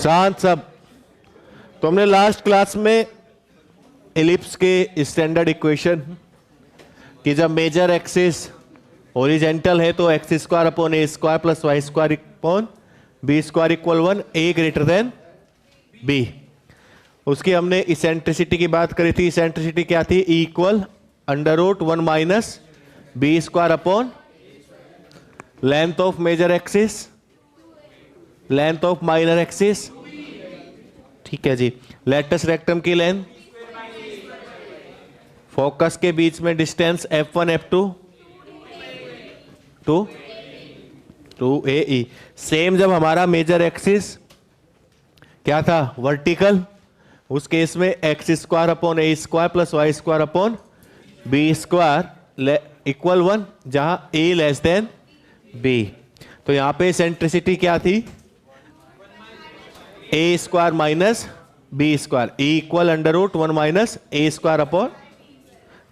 शांत सब। तो हमने लास्ट क्लास में एलिप्स के स्टैंडर्ड इक्वेशन कि जब मेजर एक्सिस हॉरिजेंटल है तो x square upon A square plus Y square upon B square equal 1, a greater than b. उसकी हमने इसेंट्रिसिटी की बात करी थी। इसेंट्रिसिटी क्या थी? E equal under root 1 minus B square upon length of major axis, length of minor axis. ठीक है जी। लेटस रेक्टम की लेंथ, फोकस के बीच में distance F1 F2 two A E. Same जब हमारा मेजर एक्सिस क्या था? वर्टिकल, उस केस में एक्स स्क्वायर अपॉन ए square plus Y square upon B square equal 1, जहां ए लेस देन बी। तो यहां पे सेंट्रिसिटी क्या थी? A square minus B square, e equal under root 1 minus a square upon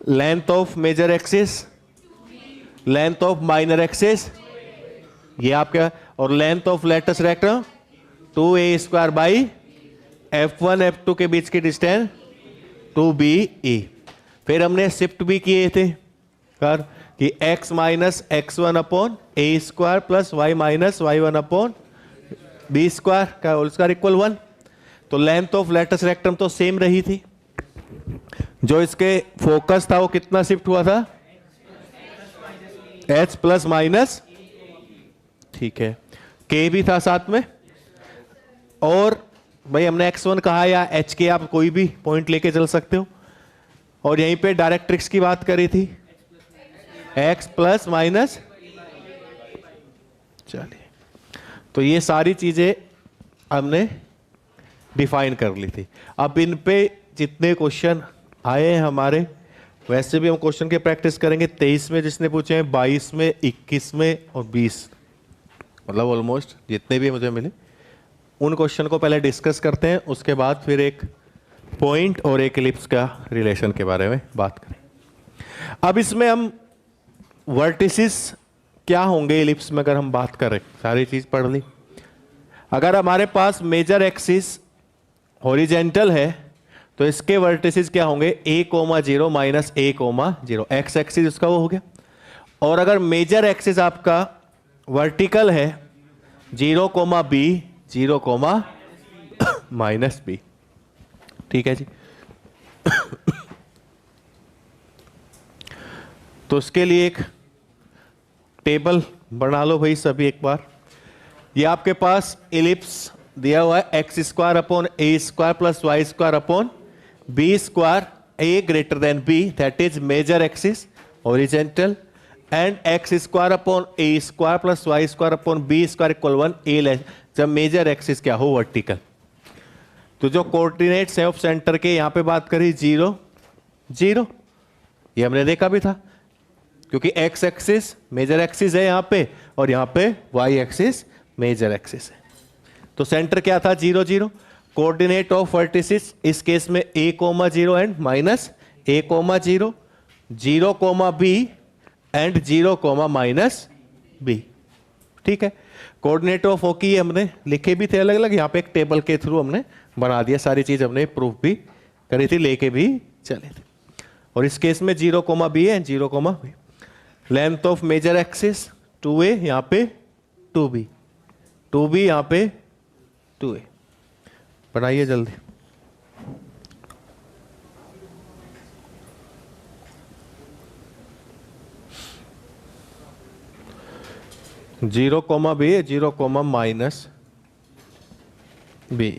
length of major axis, length of minor axis, ये आपका, और length of latus rectum 2a square by F1 F2 के बीच की distance 2BE। फिर हमने shift भी किए थे कर कि x माइनस x1 अपॉन ए square plus Y minus y1 upon B square का होल स्क्वायर इक्वल 1। तो लेंथ ऑफ लेटस रेक्टम तो सेम रही थी। जो इसके फोकस था वो कितना शिफ्ट हुआ था? h प्लस माइनस, ठीक है, k भी था साथ में। और भाई हमने x1 कहा या h के आप कोई भी पॉइंट लेके चल सकते हो। और यहीं पे डायरेक्ट्रिक्स की बात करी थी, x प्लस माइनस। चलिए, तो ये सारी चीजें हमने डिफाइन कर ली थी। अब इन पे जितने क्वेश्चन आए हैं हमारे, वैसे भी हम क्वेश्चन की प्रैक्टिस करेंगे। 23 में जिसने पूछे हैं, 22 में, 21 में और 20, मतलब ऑलमोस्ट जितने भी मुझे मिले, उन क्वेश्चन को पहले डिस्कस करते हैं। उसके बाद फिर एक पॉइंट और एक एलिप्स का रिलेशन के बारे में बात करें। अब इसमें हम वर्टिसिस क्या होंगे एलिप्स में अगर हम बात करें, सारी चीज पढ़ ली। अगर हमारे पास मेजर एक्सिस हॉरिजेंटल है तो इसके वर्टिसिस क्या होंगे? a,0 minus a,0, x axis उसका वो हो गया। और अगर मेजर एक्सिस आपका वर्टिकल है 0, b, 0, माइनस b। ठीक है जी। तो उसके लिए एक टेबल बना लो भाई सभी एक बार। ये आपके पास एलिप्स दिया हुआ है, x square upon A square plus Y square upon B square, A greater than B, that is major axis horizontal, and X square upon A square plus Y square upon B square equal 1, A less, जब major axis क्या हो? Vertical. तो जो coordinates है of centre के, यहां पे बात करी 0, 0, ये हमने देखा भी था, क्योंकि एक्स एक्सिस मेजर एक्सिस है यहां पे, और यहां पे वाई एक्सिस मेजर एक्सिस है। तो सेंटर क्या था? 0, 0। कोऑर्डिनेट ऑफ वर्टिसिस इस केस में a,0 and minus a,0, 0, b and 0, minus b। ठीक है। कोऑर्डिनेट ऑफ ओ की हमने लिखे भी थे अलग अलग, यहाँ पे एक टेबल के थ्रू हमने बना दिया। सारी चीज हमने प्रूफ भी करी थी, लेके भी चले थे। और इस केस में 0, b है, 0, b। Length of major axis 2a, यहाँ पे 2b, 2b यहाँ पे 2a। बनाइए जल्दी। Zero comma B, 0, minus B.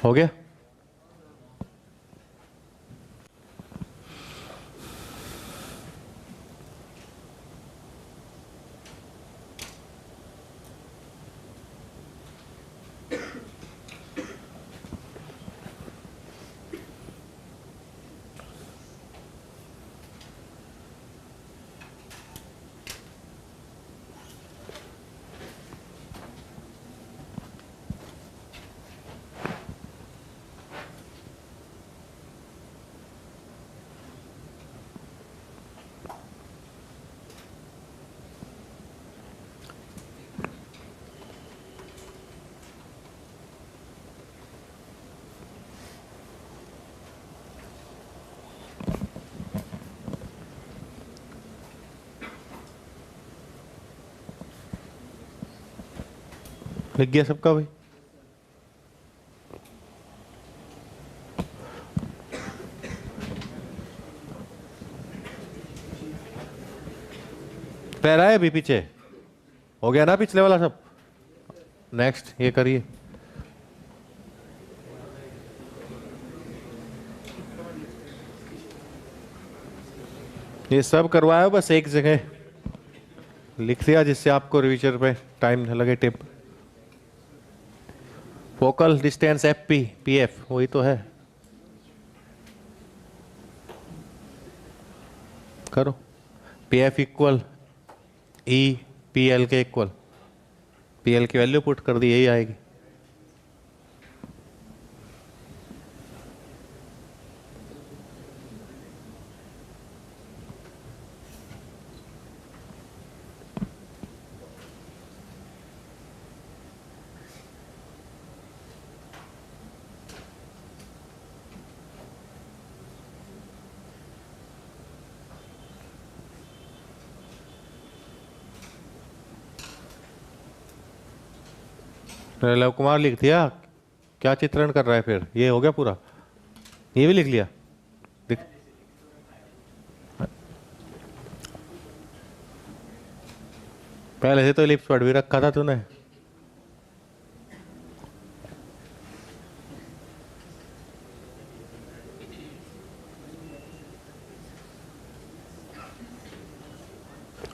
हो गया? लिख गया सबका भाई? पैरा है अभी पीछे? हो गया ना पिछले वाला सब? नेक्स्ट ये करिए। ये सब करवाया बस एक जगह लिख दिया जिससे आपको रिवीजन पे टाइम न लगे। Tip focal distance F P P F वही तो है। करो। P F equal E P L के इक्वल। पी एल की वैल्यू पुट कर दी, यही आएगी। लव कुमार लिख दिया। क्या चित्रण कर रहा है फिर? ये हो गया पूरा? ये भी लिख लिया? दिख पहले से तो एलिप्स पढ़ भी रखा था तूने।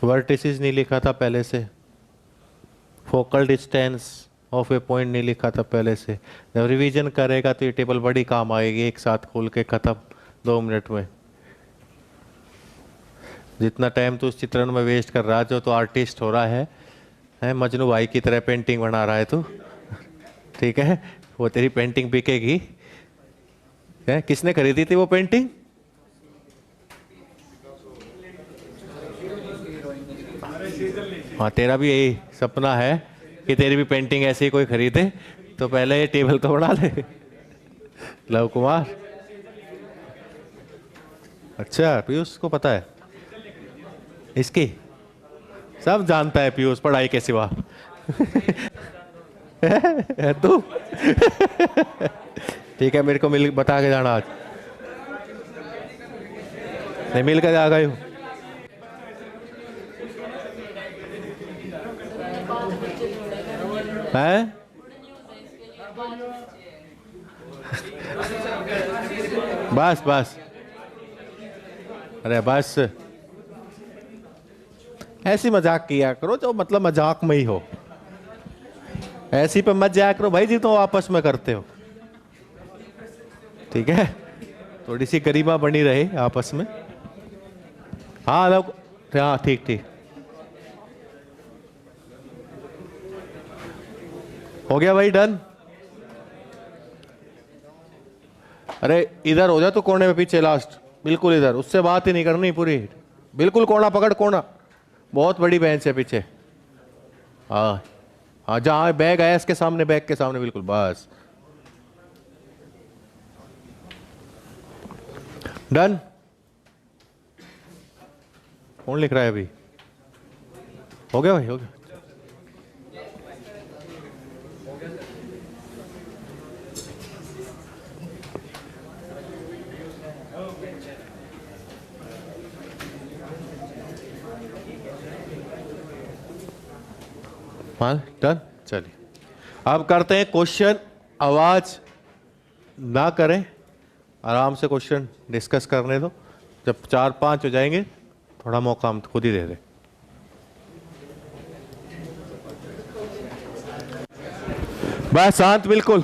वर्टिसेस नहीं लिखा था पहले से। Focal distance of A point नहीं लिखा था पहले से। जब रिवीजन करेगा तो ये टेबल बड़ी काम आएगी। एक साथ खोल के खत्म 2 मिनट में। जितना टाइम तो उस चित्रण में वेस्ट कर रहा है, जो तो आर्टिस्ट हो रहा है मजनू भाई की तरह पेंटिंग बना रहा है तू। ठीक है, वो तेरी पेंटिंग बिकेगी। है किसने खरीदी थी वो पेंटिंग? हाँ, तेरा भी यही सपना है कि तेरी भी पेंटिंग ऐसे ही कोई खरीदे, तो पहले ये टेबल तो बना ले। लव कुमार, अच्छा पीयूष को पता है इसकी? सब जानता है पीयूष पढ़ाई के सिवा। है तू? ठीक है, मेरे को मिल बता के जाना आज। नहीं मिल कर आ गए हो? हैं? बस बस, अरे बस ऐसी मजाक किया करो जो मतलब मजाक में ही हो। ऐसी पे मत जाया करो भाई जी, तो आपस में करते हो। ठीक है, थोड़ी सी गरिमा बनी रहे आपस में। हाँ लोग, हाँ ठीक ठीक, हो गया भाई, डन। अरे इधर हो जा तो कोने में पीछे, लास्ट बिल्कुल इधर, उससे बात ही नहीं करनी पूरी, बिल्कुल कोना पकड़, कोना बहुत बड़ी बेंच है पीछे। हाँ हाँ, जहाँ बैग आया इसके सामने, बैग के सामने बिल्कुल, बस डन। कौन लिख रहा है अभी? हो गया भाई, हो गया। हाँ डन, चलिए अब करते हैं क्वेश्चन आवाज ना करें, आराम से क्वेश्चन डिस्कस करने दो। जब 4-5 हो जाएंगे थोड़ा मौका हम खुद ही दे दें। बस शांत बिल्कुल।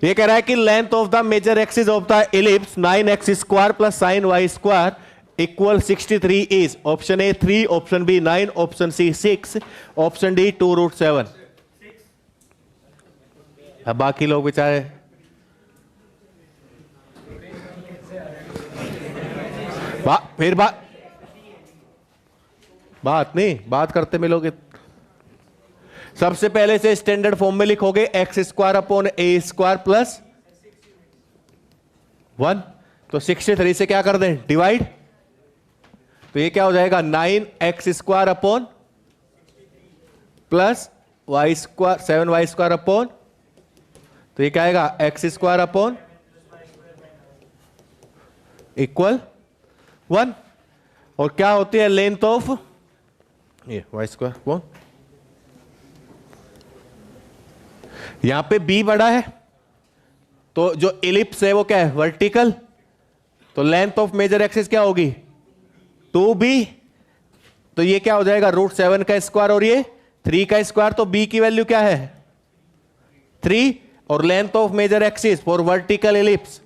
ये कह रहा है कि length of the major axis of the ellipse 9x square plus sine Y square equal 63 is option A 3, option B 9, option C 6, option D 2√7। अब बाकी लोग बेचारे फिर बात नहीं बात करते मिलोगे। सबसे पहले से स्टैंडर्ड फॉर्म में लिखोगे एक्स स्क्वायर अपॉन ए स्क्वायर प्लस 1, तो 63 से क्या कर दें डिवाइड, तो ये क्या हो जाएगा 9x square upon plus Y square 7y square upon, तो ये क्या आएगा एक्स स्क्वायर अपॉन इक्वल 1। और क्या होती है लेंथ ऑफ ये वाई स्क्वायर अपॉन, यहां पे b बड़ा है तो जो इलिप्स है वो क्या है वर्टिकल, तो लेंथ ऑफ मेजर एक्सिस क्या होगी 2b, तो ये क्या हो जाएगा √7 का स्क्वायर और ये 3 का स्क्वायर, तो b की वैल्यू क्या है 3, और length of major axis for vertical ellipse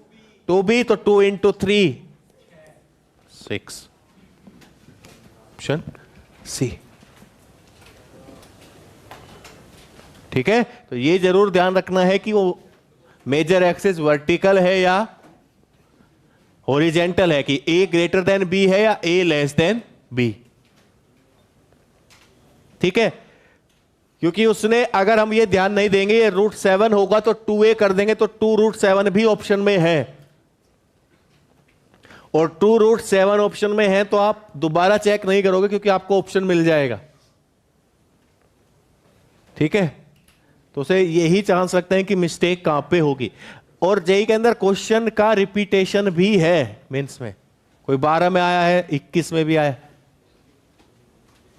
2b, तो 2 इंटू 3 6, ऑप्शन सी। ठीक है, तो ये जरूर ध्यान रखना है कि वो मेजर एक्सिस वर्टिकल है या हॉरिजेंटल है, कि a ग्रेटर देन b है या a लेस देन b। ठीक है, क्योंकि उसने अगर हम ये ध्यान नहीं देंगे ये √7 होगा तो 2a कर देंगे, तो 2√7 भी ऑप्शन में है, और 2√7 ऑप्शन में है तो आप दोबारा चेक नहीं करोगे क्योंकि आपको ऑप्शन मिल जाएगा। ठीक है, तो उसे यही चांस सकते हैं कि मिस्टेक कहां पे होगी। और जेई के अंदर क्वेश्चन का रिपीटेशन भी है, मेंस में कोई 12 में आया है 21 में भी आया है।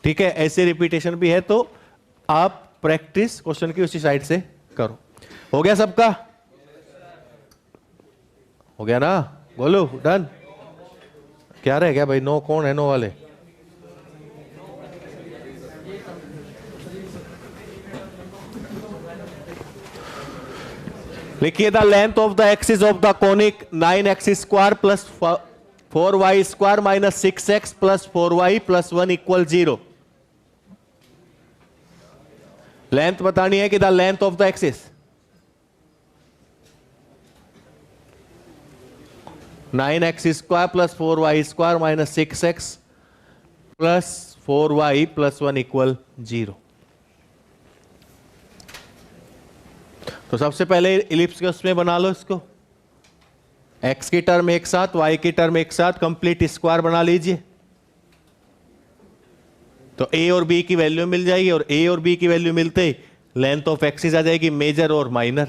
ठीक है, ऐसे रिपीटेशन भी है, तो आप प्रैक्टिस क्वेश्चन की उसी साइड से करो। हो गया सबका, हो गया ना, बोलो डन। क्या रहे क्या भाई, नो कौन है नो वाले, लिखिए the length of the axis of the conic 9x square plus 4y square minus 6x plus 4y plus 1 equal 0। Length बतानी है कि the length of the axis 9x square plus 4y square minus 6x plus 4y plus 1 equal 0। तो सबसे पहले ellipse के उसमें बना लो इसको, x की टर्म एक साथ y की टर्म एक साथ कंप्लीट स्क्वायर बना लीजिए, तो a और b की वैल्यू मिल जाएगी, और a और b की वैल्यू मिलते ही लेंथ ऑफ एक्सिस आ जाएगी मेजर और माइनर।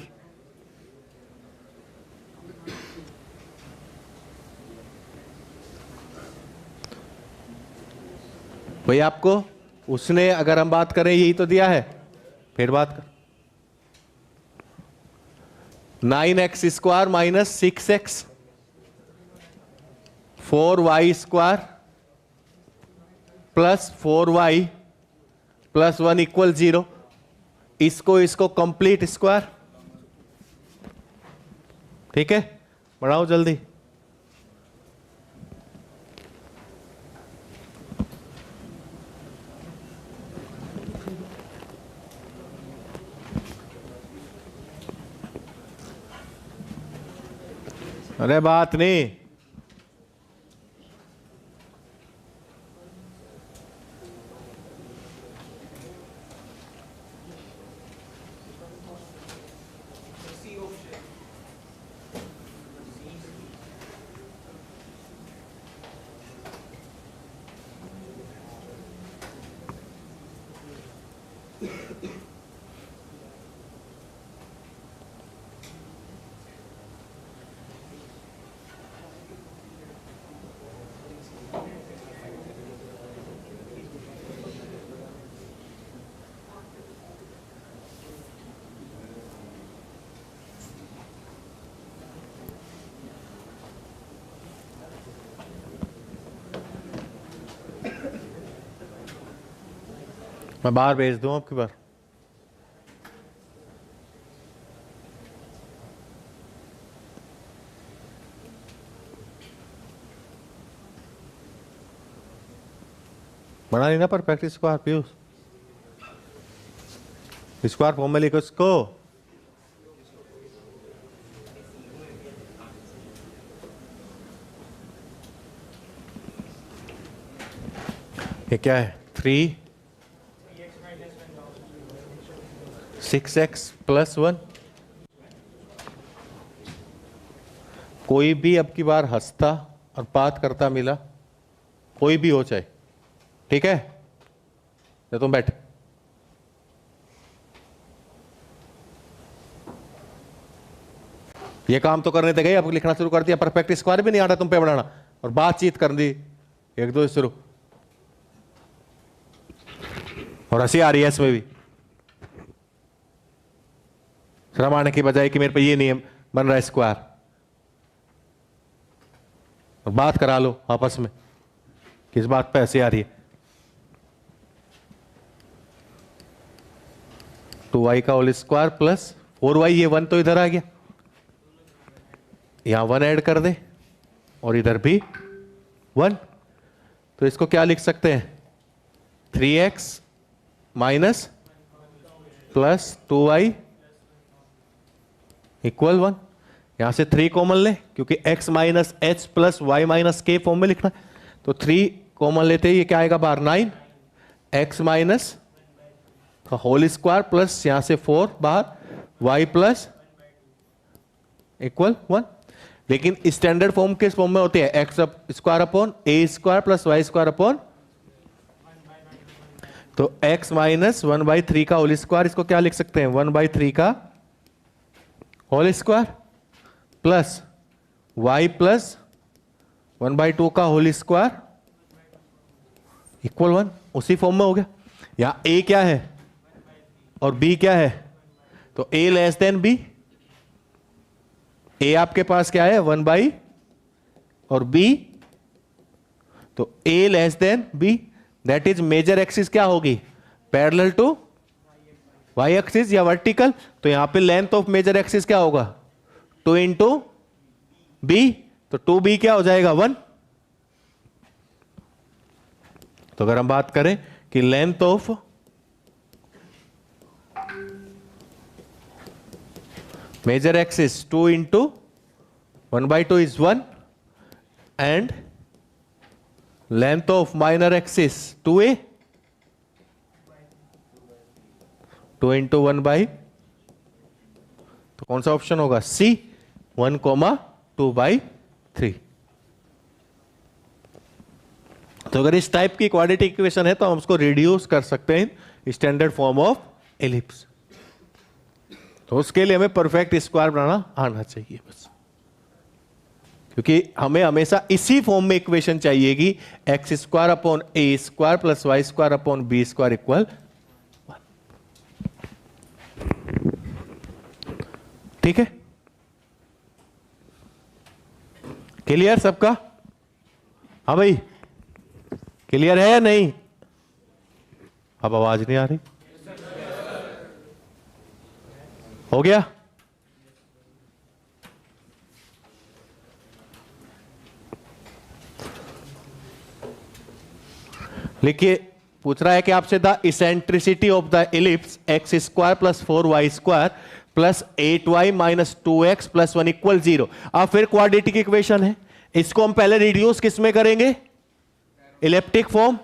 भाई आपको उसने अगर हम बात करें यही तो दिया है, फिर बात कर 9x square minus 6x 4y square plus 4y plus 1 equal 0, इसको कंप्लीट स्क्वायर। ठीक है, बढ़ाओ जल्दी। अरे बात नहीं, मैं बाहर भेज दूं आपकी बार। बना नहीं ना perfect square Piyush, square form में लिखो इसको। ये क्या है? 6x + 1। कोई भी अब की बार हंसता और बात करता मिला, कोई भी हो चाहे, ठीक है? तो तुम बैठ। ये काम तो करने थे गए, अब लिखना शुरू कर दिया। परफेक्ट स्क्वायर भी नहीं आ रहा तुम पे बनाना, और बातचीत कर दी एक दो शुरू, और हंसी आ रही है इसमें भी। शर्म आने की बजाय कि मेरे पे ये नियम बन रहा है स्क्वायर, और बात करा लो आपस में किस बात पे हंसी आ रही है। 2y का होल स्क्वायर प्लस 4y, ये 1 तो इधर आ गया, यहां 1 ऐड कर दे, और इधर भी 1। तो इसको क्या लिख सकते हैं? 3x minus plus 2y equal 1। यहां से 3 कॉमन ले, क्योंकि x minus H plus Y minus K form में लिखना है, तो 3 कॉमन लेते ही ये क्या आएगा बाहर? 9 x माइनस का होल स्क्वायर प्लस यहां से 4 बाहर, y प्लस इक्वल 1। लेकिन स्टैंडर्ड फॉर्म किस फॉर्म में होती है? एक्स स्क्वायर अपॉन ए square plus Y square upon, तो x माइनस 1/3 का होल स्क्वायर, इसको क्या लिख सकते हैं? 1/3 का whole square plus y plus 1/2 का होल स्क्वायर इक्वल 1। उसी फॉर्म में हो गया। यहां a क्या है और b क्या है? तो a less than b। a आपके पास क्या है? 1/, और b, तो a less than b, that is major axis क्या होगी? पैरेलल टू y एक्सिस या वर्टिकल। तो यहां पे लेंथ ऑफ मेजर एक्सिस क्या होगा? 2 इंटू b, तो 2b क्या हो जाएगा? 1। तो अगर हम बात करें कि length of major axis 2 into 1/2 is 1, and length of minor axis 2a, 2 into 1/, तो कौन सा ऑप्शन होगा? C, 1,2/3। तो अगर इस टाइप की क्वाड्रेटिक इक्वेशन है तो हम उसको रिड्यूस कर सकते हैं स्टैंडर्ड फॉर्म ऑफ एलिप्स। तो उसके लिए हमें परफेक्ट स्क्वायर बनाना आना चाहिए बस, क्योंकि हमें हमेशा इसी फॉर्म में इक्वेशन चाहिए कि एक्स स्क्वायर अपॉन ए square plus Y square upon B square equal 1। ठीक है? क्लियर सबका? हाँ भाई, क्लियर है या नहीं? अब आवाज नहीं आ रही? हो गया? लिखिए, पूछ रहा है कि आपसे the eccentricity of the ellipse x square plus 4y square plus 8y minus 2x plus 1 equal 0। अब फिर क्वाड्रेटिक इक्वेशन है, इसको हम पहले रिड्यूस किस में करेंगे? Elliptic form.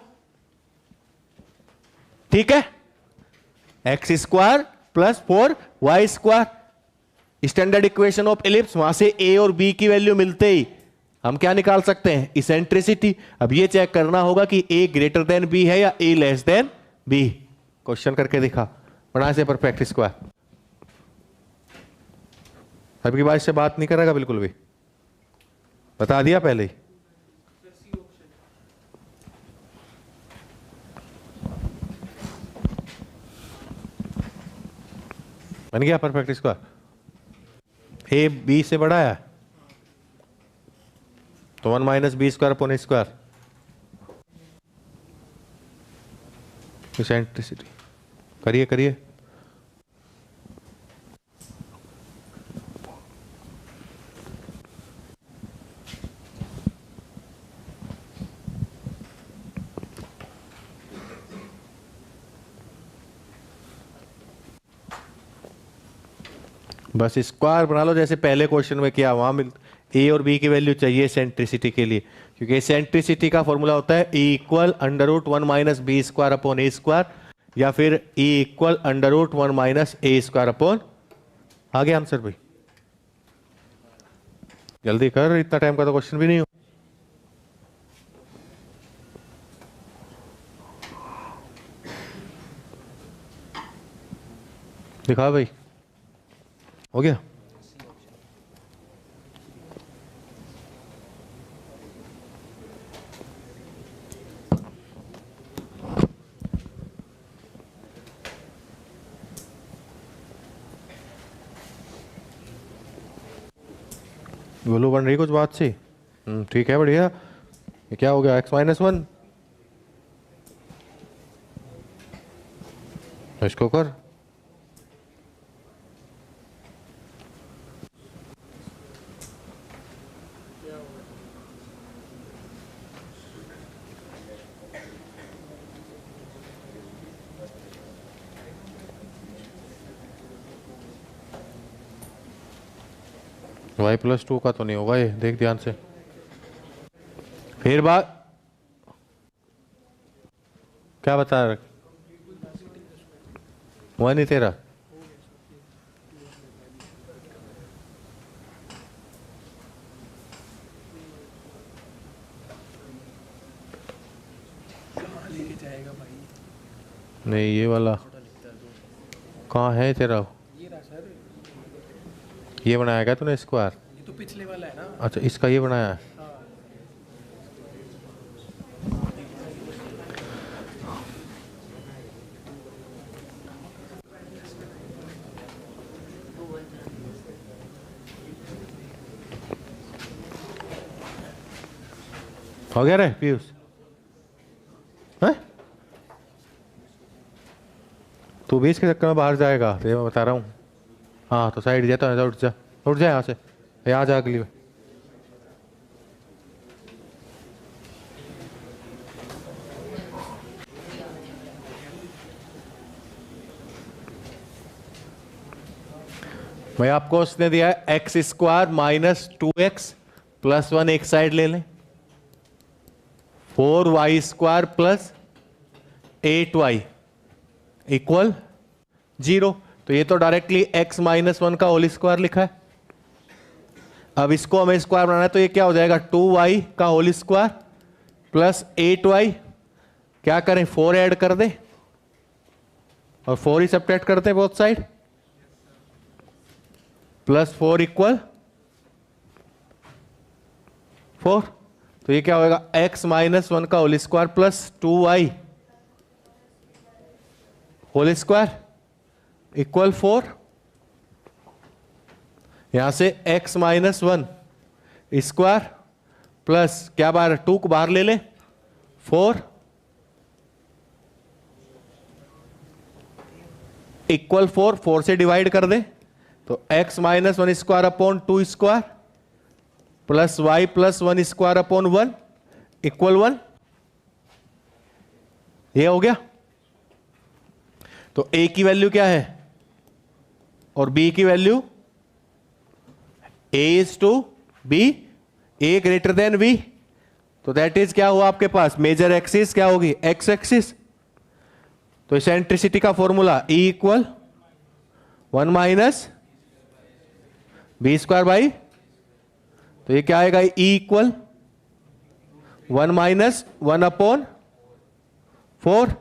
ठीक है? X square plus 4y square, standard equation of ellipse, वहां से a और b की वैल्यू मिलते ही हम क्या निकाल सकते हैं? इसेंट्रिसिटी। अब ये चेक करना होगा कि a ग्रेटर देन b है या a less than b। Question करके दिखा, बना से परफेक्ट स्क्वायर। अभी की बात से बात नहीं करेगा बिल्कुल भी, बता दिया पहले ही। बन गया परफेक्ट स्क्वायर। ए बी से बड़ा है तो 1 माइनस बी स्क्वायर अपॉन ए स्क्वायर। इसेंट्रिसिटी करिए करिए। बस स्क्वायर बना लो जैसे पहले क्वेश्चन में किया, वहां मिल ए और बी की वैल्यू चाहिए सेंट्रिसिटी के लिए, क्योंकि सेंट्रिसिटी का फॉर्मूला होता है e equal under root 1 minus B square upon ए स्क्वायर, या फिर e equal under root 1 minus a square upon. आगे आंसर भाई जल्दी कर, इतना टाइम का तो क्वेश्चन भी नहीं हो। दिखा भाई, हो गया। बोलो बन रही कुछ बात सी? ठीक है बढ़िया। ये क्या हो गया x माइनस 1, इसको कर। y प्लस 2 का तो नहीं होगा ये, देख ध्यान से। फिर बात क्या बता रहा, हुआ नहीं तेरा? नहीं ये वाला कहाँ है तेरा? ये बनाया क्या तूने स्क्वायर? ये तो पिछले वाला है ना। अच्छा इसका ये बनाया है। हो गया रे पीयूष? तू भी इसके चक्कर में बाहर जाएगा, ये मैं बता रहा हूँ। हाँ तो साइड जाता है, उठ जा उठ जा यहाँ से, यहाँ जा अगली में। भाई आपको उसने दिया है x square minus 2x plus 1, एक साइड ले लें, 4y square plus 8y equal 0। तो ये तो डायरेक्टली x माइनस 1 का होल स्क्वायर लिखा है। अब इसको हमें स्क्वायर बनाना है तो ये क्या हो जाएगा, 2y का होल स्क्वायर प्लस 8y, क्या करें 4 ऐड कर दें और 4 ही सब्ट्रैक्ट करते हैं बोथ साइड, प्लस 4 इक्वल 4। तो ये क्या होगा, x माइनस 1 का whole square plus 2y whole square equal 4। यहां से x माइनस 1 स्क्वायर प्लस क्या बाहर, 2 को बाहर ले ले, 4 इक्वल 4 से डिवाइड कर दे तो x minus 1 square upon 2 square plus y plus 1 square upon 1 equal 1। ये हो गया। तो a की वैल्यू क्या है और b की value, a is to b, a greater than b, तो दैट इज क्या हुआ आपके पास, मेजर एक्सिस क्या होगी, x एक्सिस। तो इसेंट्रिसिटी का formula E equal 1 minus B square by, तो ये क्या आएगा, E इक्वल 1 माइनस 1 अपॉन 4।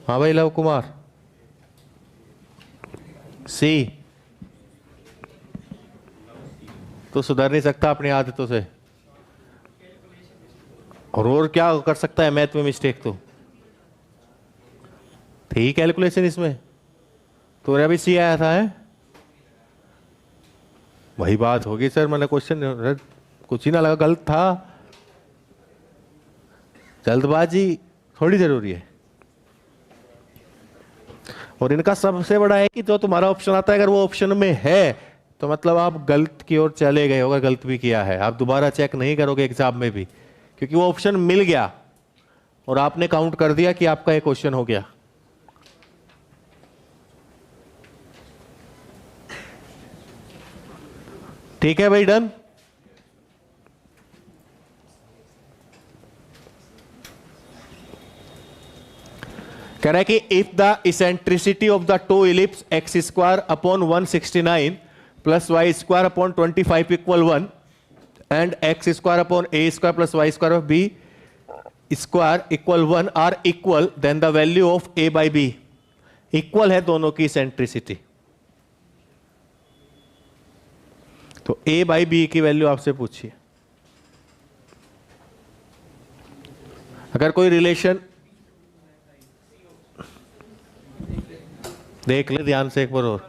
हाँ भाई लव कुमार, सी तो सुधर नहीं सकता अपनी आदतों से, और क्या कर सकता है मैथ में मिस्टेक तो थी कैलकुलेशन इसमें। तो अभी सी आया था है, वही बात होगी सर, मैंने क्वेश्चन कुछ ही ना लगा, गलत था। जल्दबाजी थोड़ी जरूरी है। और इनका सबसे बड़ा है कि जो तुम्हारा ऑप्शन आता है अगर वो ऑप्शन में है तो मतलब आप गलत की ओर चले गए हो, अगर गलत भी किया है आप दोबारा चेक नहीं करोगे एग्जाम में भी, क्योंकि वो ऑप्शन मिल गया और आपने काउंट कर दिया कि आपका एक क्वेश्चन हो गया। ठीक है भाई, डन। कह रहा है कि if the eccentricity of the two ellipse X square upon 169 plus Y square upon 25 equal 1 and X square upon A square plus Y square of B square equal 1 are equal, then the value of A by B. Equal है दोनों की eccentricity, तो A by B की value आपसे पूछिए। अगर कोई relation देख ले ध्यान से एक बार और,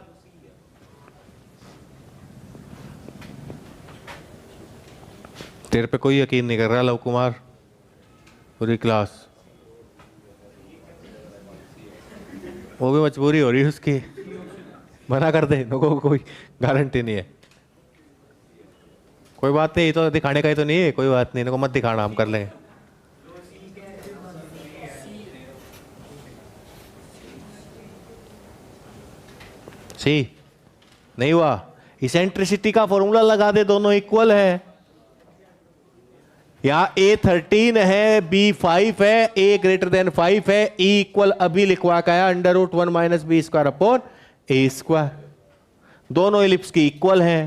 तेरे पे कोई यकीन नहीं कर रहा लव कुमार, पूरी क्लास। वो भी मजबूरी हो रही है उसकी, मना कर दे, लोगों को कोई गारंटी नहीं है। कोई बात नहीं, तो दिखाने का ही तो नहीं है, कोई बात नहीं, इनको मत दिखाना, हम कर लेंगे। सी नहीं हुआ, इसेंट्रिसिटी का फॉर्मूला लगा दे, दोनों इक्वल है। यहां ए 13 है, बी 5 है, ए ग्रेटर देन 5 है, ई इक्वल अभी लिखवा का है under root 1 minus B square upon ए स्क्वायर। दोनों एलिप्स की इक्वल है,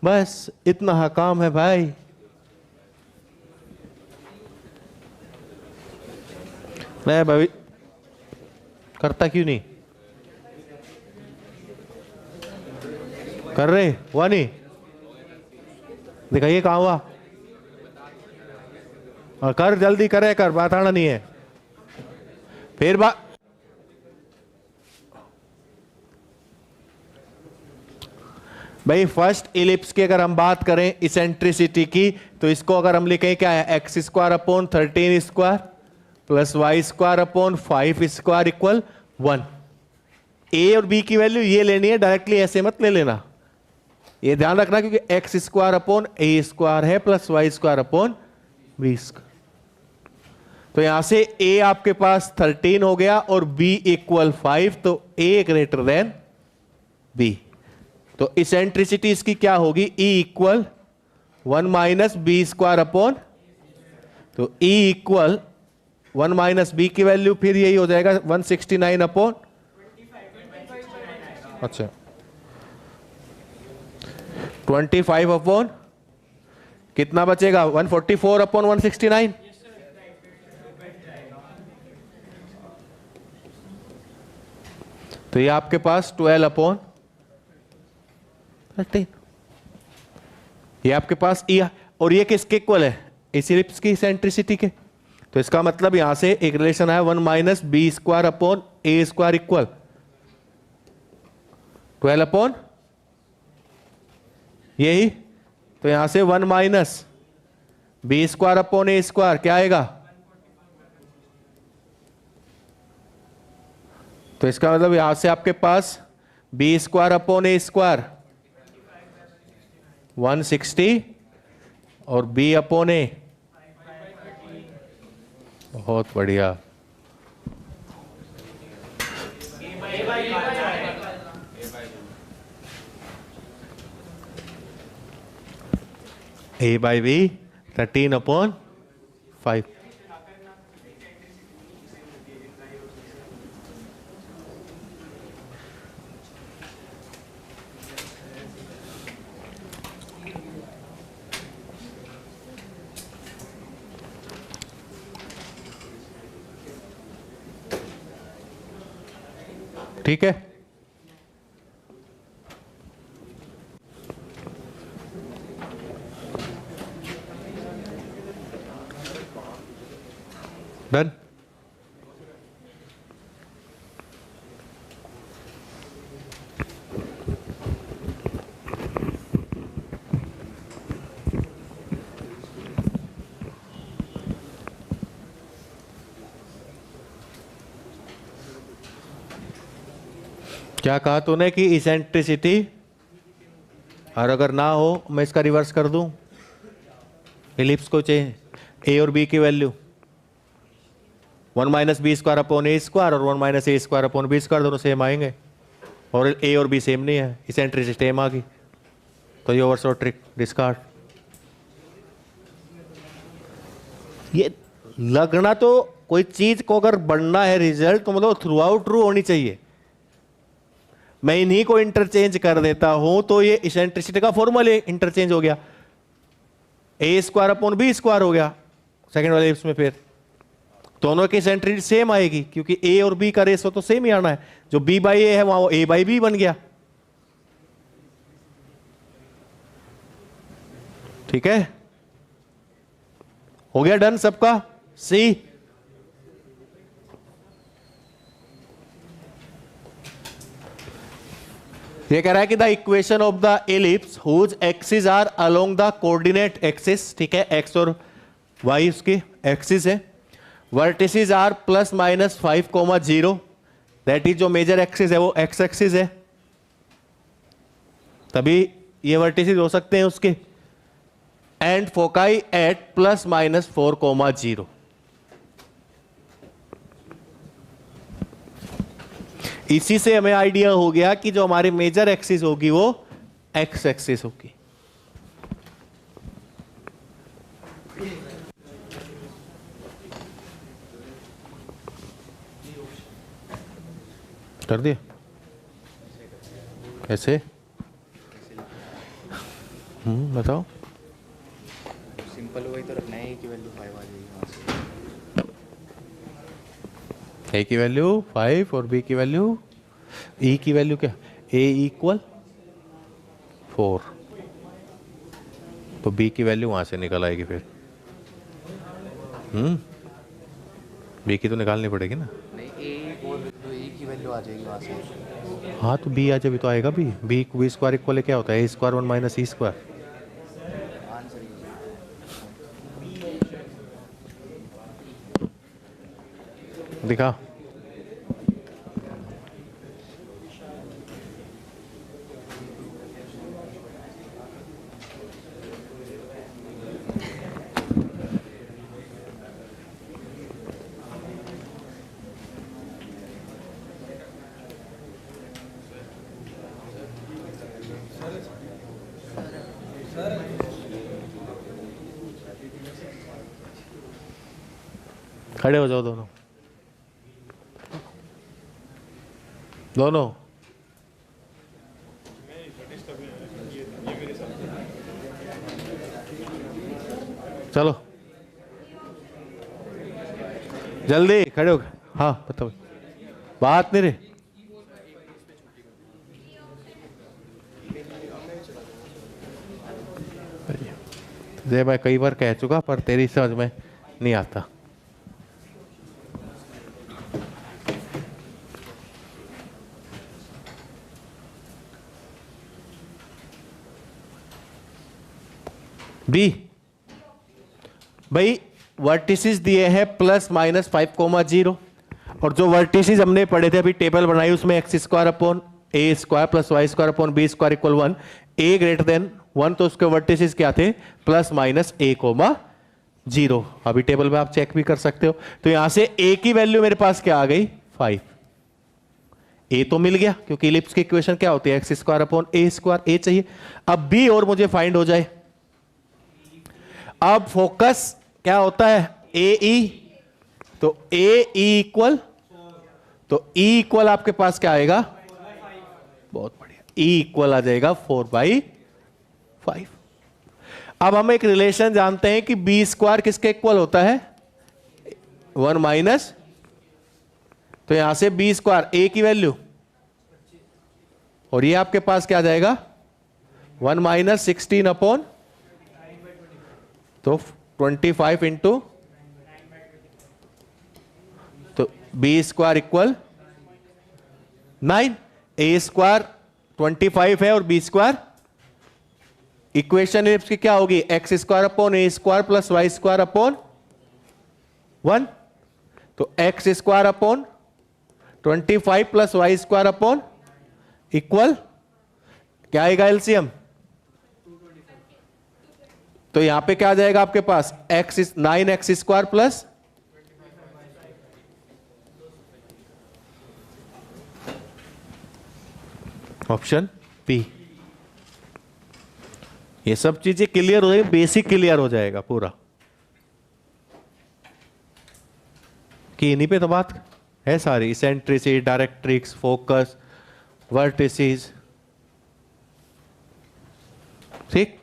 बस इतना काम है भाई। मैं भाई करता क्यों नहीं, कर रहे हुआ नहीं, दिखाइए कहां हुआ, और कर जल्दी करे, कर, बात आना नहीं है फिर भाई फर्स्ट इलिप्स की अगर हम बात करें इसेंट्रिसिटी की, तो इसको अगर हम लिखें क्या है, x square upon 13 square plus Y square upon 5 square equal 1। A और बी की वैल्यू ये लेनी है, डायरेक्टली ऐसे मत ले लेना, ये ध्यान रखना, क्योंकि एक्स स्क्वायर अपॉन ए स्क्वायर है plus Y square upon B square. तो यहां से ए आपके पास 13 हो गया और बी इक्वल 5, तो ए ग्रेटर देन बी। तो इसेंट्रिसिटी इसकी क्या होगी, E equal 1 minus B square upon, तो ई इक्वल 1 माइनस बी की वैल्यू फिर यही हो जाएगा 169 अपॉन, अच्छा 25 अपॉन कितना बचेगा, 144 अपॉन 169। तो ये आपके पास 12 अपॉन 13, ये आपके पास ई, और ये किसके इक्वल है, इस इलिप्स की इसेंट्रिसिटी के। तो इसका मतलब यहां से एक रिलेशन आया 1 माइनस बी स्क्वायर अपॉन ए स्क्वायर इक्वल 12 अपॉन यही, तो यहां से 1 माइनस बी स्क्वायर अपॉन ए स्क्वायर क्या आएगा, तो इसका मतलब यहां से आपके पास बी स्क्वायर अपॉन ए स्क्वायर 160 और बी अपॉन ए, बहुत बढ़िया। ए बाई बी 13 अपॉन 5। ठीक है, डन। क्या कहा तूने कि इसेंट्रिसिटी, और अगर ना हो मैं इसका रिवर्स कर दूं, एलिप्स को चेंज, ए और बी की value 1 minus B square upon ए स्क्वायर और 1 minus a square upon B square, दोनों सेम आएंगे, और ए और बी सेम नहीं है, इसेंट्रिसिटी सेम आ गई, तो ये ओवरशॉट ट्रिक डिस्कार्ड। ये लगना तो कोई चीज को अगर बढ़ना है रिजल्ट तो मतलब थ्रू आउट ट्रू होनी चाहिए। मैं इन्हीं को इंटरचेंज कर देता हूं तो ये इसेंट्रिसिटी का फॉर्मूला इंटरचेंज हो गया, ए स्क्वायर अपॉन बी स्क्वायर हो गया सेकंड वाले इसमें, फिर दोनों की इसेंट्रिसिटी सेम आएगी क्योंकि ए और बी का रेशो तो सेम ही आना है, जो बी बाई ए है वहां वो ए बाई बी बन गया। ठीक है, हो गया डन सबका। सी ये कह रहा है कि the equation of the ellipse whose axis are along the coordinate axis, ठीक है, एक्स और वाई उसकी एक्सिस है, vertices are plus minus 5,0, that is जो मेजर एक्सिस है वो एक्स एक्सिस है, तभी ये वर्टिसेस हो सकते हैं उसके, and foci at plus minus 4,0। इसी से हमें आइडिया हो गया कि जो हमारी मेजर एक्सिस होगी वो एक्स एक्सिस होगी। कर दिया कैसे? बताओ। सिंपल वही तो रखना है, ए की वैल्यू 5 आ जाएगी वहां से। ए की वैल्यू 5 और बी की वैल्यू, ई की वैल्यू क्या, ए इक्वल 4, तो बी की वैल्यू वहां से निकल आएगी फिर। बी की तो निकालनी पड़ेगी ना। नहीं, ए और ए की वैल्यू आ जाएगी वहां से। हाँ तो बी आ जाए तो आएगा बी, बी स्क्वायर इक्वल क्या होता है, ए स्क्वायर 1 माइनस ई स्क्वायर। दिखा। खड़े हो जाओ दोनों दोनों। चलो जल्दी खड़े हो गए। हाँ बताओ, बात नहीं रही। ये मैं कई बार कह चुका पर तेरी समझ में नहीं आता। बी भाई वर्टिसेस दिए हैं प्लस माइनस 5,0, और जो वर्टिसेस हमने पढ़े थे अभी टेबल बनाई उसमें x square upon A square plus Y square upon B square equal 1, a greater than 1, तो उसके वर्टिसेस क्या थे, प्लस माइनस a,0। अभी टेबल में आप चेक भी कर सकते हो। तो यहां से a की वैल्यू मेरे पास क्या आ गई 5, a तो मिल गया क्योंकि इलिप्स की इक्वेशन क्या होती है, x square upon A square, a चाहिए। अब b और मुझे फाइंड हो जाए। अब फोकस क्या होता है, ए ई, तो ए इक्वल, तो ई इक्वल आपके पास क्या आएगा, बहुत बढ़िया, ई इक्वल आ जाएगा 4/5। अब हम एक रिलेशन जानते हैं कि बी स्क्वायर किसके इक्वल होता है, 1 माइनस, तो यहां से बी स्क्वायर ए की वैल्यू, और ये आपके पास क्या आ जाएगा 1 माइनस 16 अपॉन, तो 25 इंटू, तो b square equal 9, a square 25 है और बी स्क्वायर, इक्वेशन की क्या होगी, एक्स स्क्वायर अपॉन ए square plus Y square upon 1, तो x square upon 25 plus Y square upon equal क्या आएगा एलसीएम? तो यहां पे क्या आ जाएगा आपके पास? X 9x² plus option p. ये सब चीजें क्लियर हो जाएगी, बेसिक क्लियर हो जाएगा पूरा कि इन्हीं पे तो बात है सारी, इसेंट्रिसिटी, डायरेक्ट्रिक्स, फोकस, वर्टिसेस। ठीक,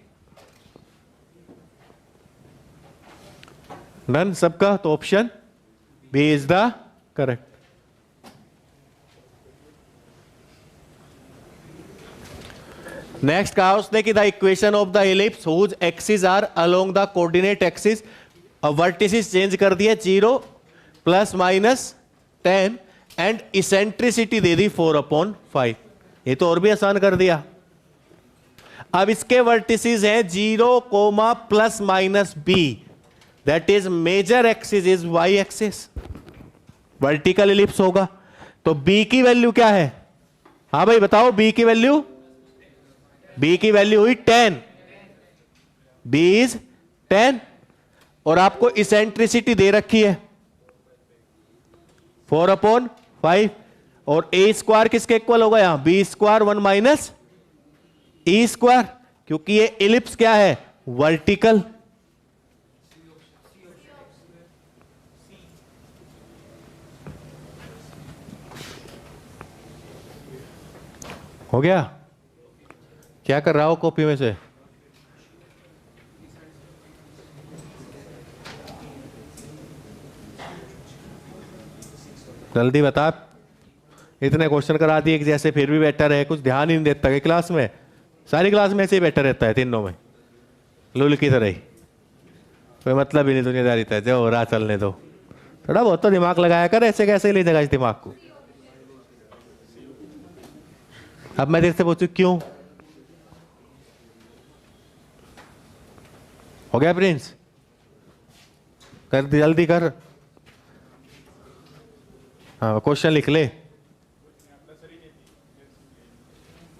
डन सबका? तो option B is the correct. Next कहा उसने कि the equation of the ellipse whose axis are along the coordinate axis, vertices change कर दिए 0 प्लस माइनस 10 एंड इसेंट्रिसिटी दे दी 4/5। ये तो और भी आसान कर दिया। अब इसके वर्टिसेस हैं 0, plus minus B, that is major axis is Y axis, vertical ellipse होगा। तो बी की वैल्यू क्या है? हाँ भाई बताओ, बी की वैल्यू? बी की वैल्यू हुई 10, बी इज 10, और आपको इसेंट्रिसिटी दे रखी है 4/5, और ए स्क्वायर किसके इक्वल होगा? यहां B square 1 minus E square, क्योंकि ये एलिप्स क्या है? वर्टिकल। हो गया? क्या कर रहा हो कॉपी में से? जल्दी बता। इतने क्वेश्चन करा दिए कि जैसे फिर भी बेटर है, कुछ ध्यान ही नहीं देता है क्लास में। सारी क्लास में ऐसे ही बेटर रहता है, तीनों में लूल की तरह ही, कोई मतलब ही नहीं दुनियादारी था। जो हो रहा चलने दो, थोड़ा बहुत तो दिमाग लगाया कर, ऐसे कैसे ही ले जाएगा इस दिमाग को। अब मैं तेरे से पूछूं क्यों? हो गया प्रिंस? कर जल्दी कर। हाँ क्वेश्चन लिख ले।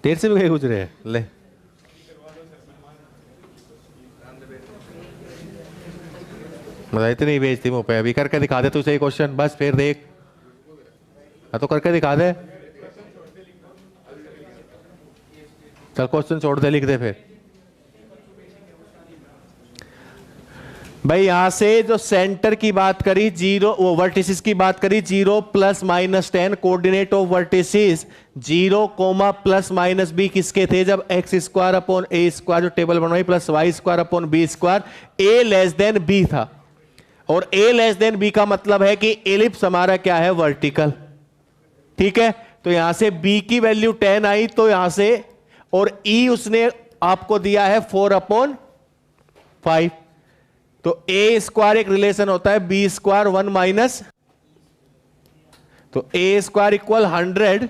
तेरे से भी कहीं गुजरे हैं, ले। मतलब इतनी बेइज्जती मुंह पे। अभी करके दिखा दे तू सही क्वेश्चन, बस फिर देख। हाँ तो करके दिखा दे। चल क्वेश्चन छोड़ दे, लिख दे फिर। भाई यहां से जो सेंटर की बात करी 0, वो वर्टिसेस की बात करी 0 plus minus 10, coordinate of vertices 0, plus minus B किसके थे? जब x² / a² जो टेबल बनवाई plus y² / b², a less than b था। और a लेस देन b का मतलब है कि एलिप्स हमारा क्या है? वर्टिकल। ठीक है, तो यहां से b की वैल्यू 10 आई, तो यहां से, और e उसने आपको दिया है 4/5। तो ए स्क्वायर एक रिलेशन होता है बी स्क्वायर 1 माइनस, तो ए स्क्वायर इक्वल 100,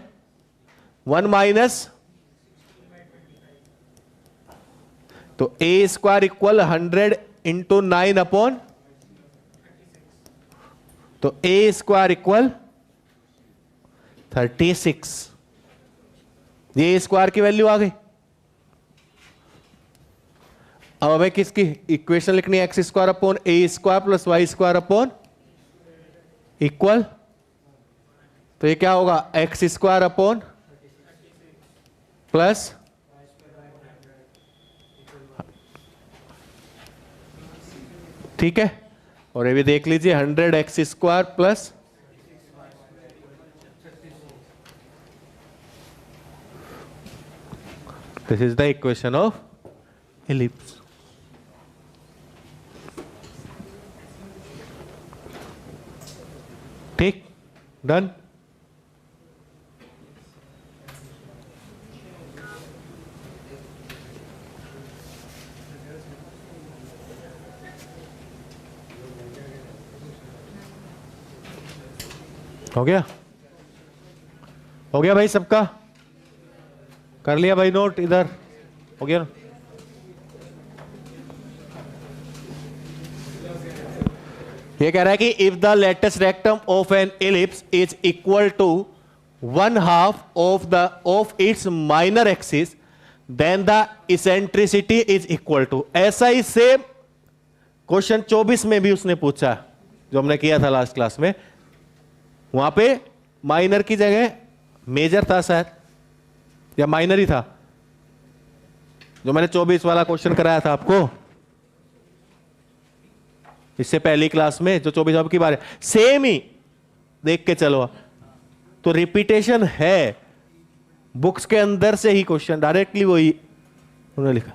1 माइनस, तो ए स्क्वायर इक्वल 100 इंटू 9/, तो ए स्क्वायर इक्वल 36। ये स्क्वायर की वैल्यू आ गई। अब हमें किसकी इक्वेशन लिखनी है? x² / a² plus y² equal, तो ये क्या होगा? x² प्लस, ठीक है, और ये भी देख लीजिए 100x² plus, this is the equation of ellipse. ठीक, डन। हो गया? हो गया भाई सबका? कर लिया भाई नोट? इधर हो गया ना? ये कह रहा है कि if the latus rectum of an ellipse is equal to 1 half of its minor axis, then the eccentricity is equal to। ऐसा ही सेम क्वेश्चन 24 में भी उसने पूछा, जो हमने किया था लास्ट क्लास में। वहां पे माइनर की जगह मेजर था शायद, या माइनर ही था, जो मैंने 24 वाला क्वेश्चन कराया था आपको इससे पहली क्लास में, जो 24 की बार है। सेम ही देख के चलो, तो रिपीटेशन है, बुक्स के अंदर से ही क्वेश्चन डायरेक्टली वही उन्होंने लिखा।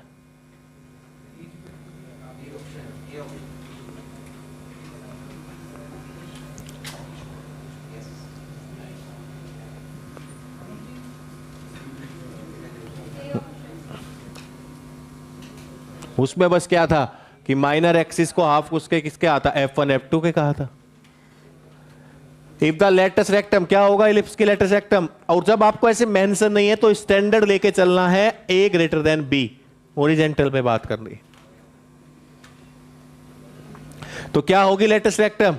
उसमें बस क्या था कि माइनर एक्सिस को हाफ उसके किसके आता, F1 F2 के कहा था। इफ द लेटेस्ट रेक्टम, क्या होगा इलिप्स की लेटेस्ट रेक्टम। और जब आपको ऐसे मेंशन नहीं है तो स्टैंडर्ड लेके चलना है, A greater than B, horizontal पे बात करनी। तो क्या होगी latus rectum,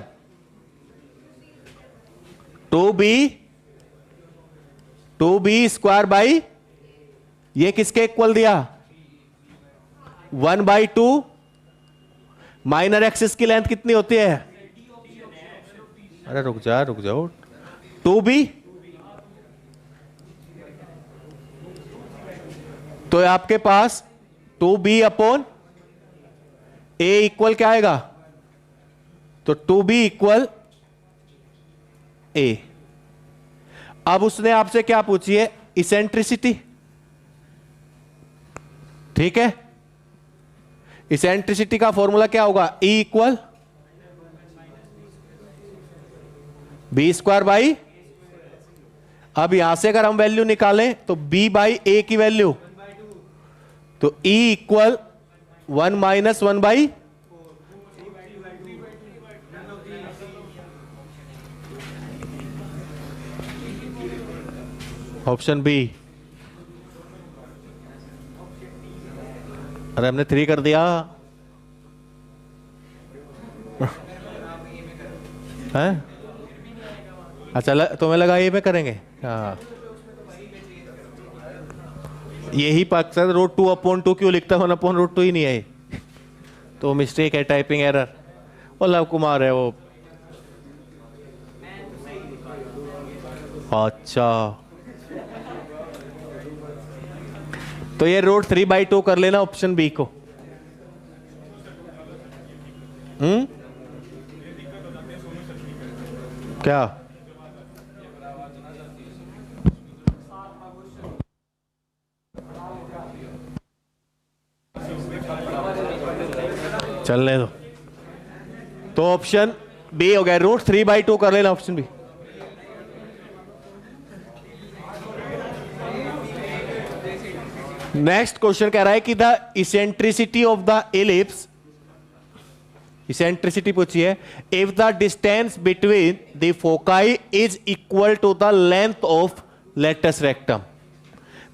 2b square by, ये किसके इक्वल दिया, 1/2। माइनर एक्सिस की लेंथ कितनी होती है, अरे रुक जाओ 2b, तो आपके पास 2b अपॉन a इक्वल क्या आएगा, तो 2b इक्वल a। अब उसने आपसे क्या पूछी है, इसेंट्रिसिटी, ठीक है। इसेंट्रिसिटी का फॉर्मूला क्या होगा, E equal B square by, अब यहां से अगर हम वैल्यू निकालें तो B बाई ए की वैल्यू, तो E equal 1 minus 1/, option B. अरे हमने 3 कर दिया है, अच्छा तुम्हें लगा ये में करेंगे, हाँ यही मकसद, √2/2 क्यों लिखता, 1/√2 ही नहीं है, तो मिस्टेक है, टाइपिंग एरर। वो लव कुमार है वो, अच्छा तो ये √3/2 कर लेना ऑप्शन बी को। क्या चलने दो, तो ऑप्शन बी हो गया, √3/2 कर लेना ऑप्शन बी। नेक्स्ट क्वेश्चन कह रहा है कि the eccentricity of the ellipse, eccentricity पूछी है, if the distance between the foci is equal to the length of latus rectum.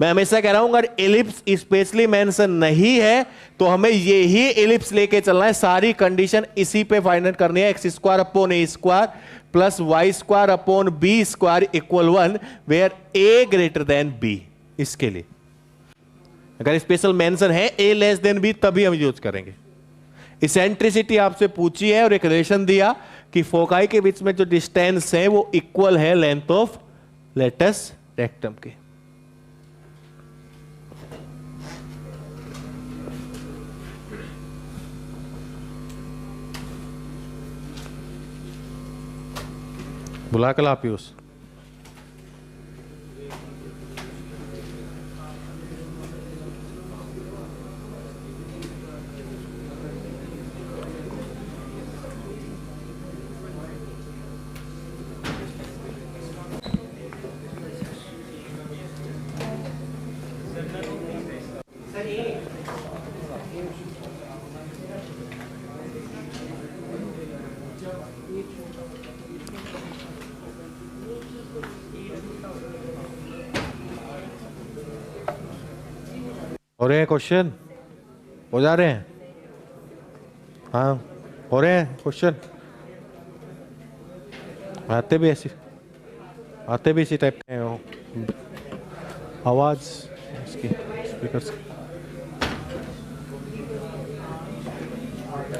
मैं हमेशा कह रहा हूं अगर इलिप्स स्पेशली मेंशन नहीं है तो हमें यही इलिप्स लेके चलना है, सारी कंडीशन इसी पे फाइंड करनी है। x² upon a² plus y² upon b² equal 1 where a greater than b। इसके लिए अगर स्पेशल मेंशन है a लेस देन b तभी हम यूज करेंगे। इसेंट्रिसिटी आपसे पूछी है और एक रिलेशन दिया कि फोकाई के बीच में जो डिस्टेंस है वो इक्वल है लेंथ ऑफ लेटस रेक्टम के। बुला कर ला पीयूष। हो रहे हैं क्वेश्चन, हो जा रहे हैं, हाँ हो रहे हैं क्वेश्चन, आते भी ऐसे आते भी इसी टाइप के हैं वो। आवाज इसकी स्पीकर से।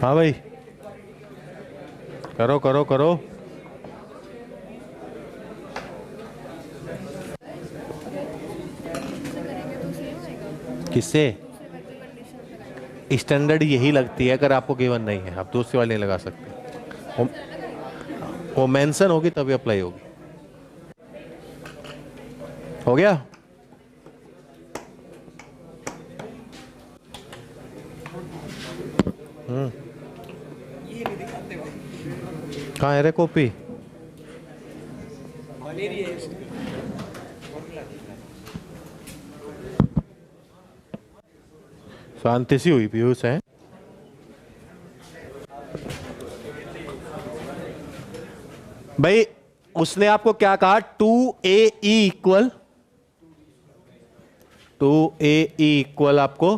हाँ भाई, करो करो करो। किससे? स्टैंडर्ड यही लगती है अगर आपको गिवन नहीं है, आप दूसरे वाले नहीं लगा सकते। वो मेंशन होगी तभी अप्लाई होगी। हो गया? कहाँ है रे कॉपी? शांति सी हुई पीयूष है। भाई उसने आपको क्या कहा? 2AE इक्वल 2AE इक्वल आपको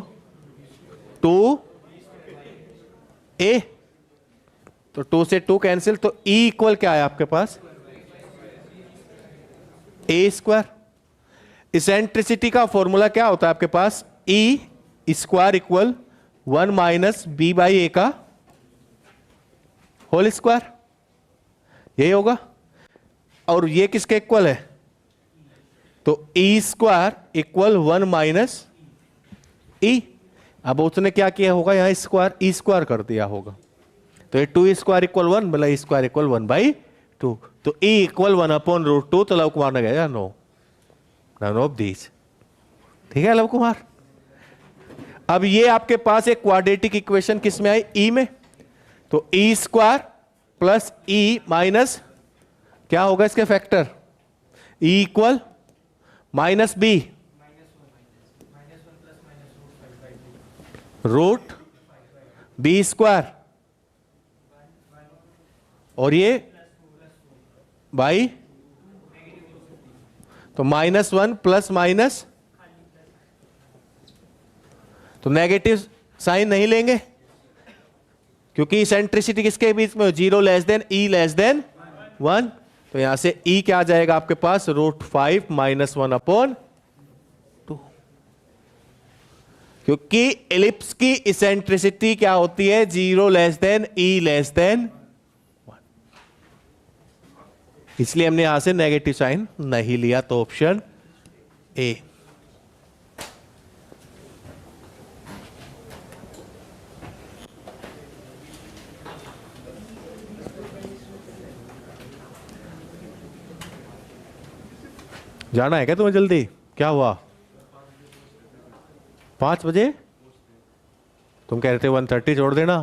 2A, तो 2 से 2 कैंसिल, तो E इक्वल क्या है आपके पास? A square. इसेंट्रिसिटी का फॉर्मूला क्या होता है आपके पास? E square equal 1 minus B by A का होल स्क्वायर, यही होगा। और ये किसके इक्वल है? तो E square equal 1 minus E। अब उसने क्या किया होगा? यहां स्क्वायर E स्क्वायर कर दिया होगा, तो ये 2 स्क्वायर इक्वल 1, मतलब E स्क्वायर इक्वल 1 बाई 2। तो E इक्वल 1 अपॉन रूट 2। तो लव कुमार ने कहा नो, नन ऑफ दीज। ठीक है लव कुमार। अब ये आपके पास एक क्वाड्रेटिक इक्वेशन किस में आई? E में। तो E square plus E minus क्या होगा इसके factor? E equal minus B root B square, और ये बाई, तो -1 प्लस माइनस, तो नेगेटिव साइन नहीं लेंगे क्योंकि इसेंट्रिसिटी किसके बीच में? 0 less than E less than 1। तो यहां से E क्या आ जाएगा आपके पास? √5 - 1 अपॉन 2। क्योंकि एलिप्स की इसेंट्रिसिटी क्या होती है? 0 less than E less than 1। इसलिए हमने यहां से नेगेटिव साइन नहीं लिया, तो ऑप्शन ए। जाना है क्या तुम्हें जल्दी? क्या हुआ? 5 बजे? तुम कह रहे थे 1:30 छोड़ देना,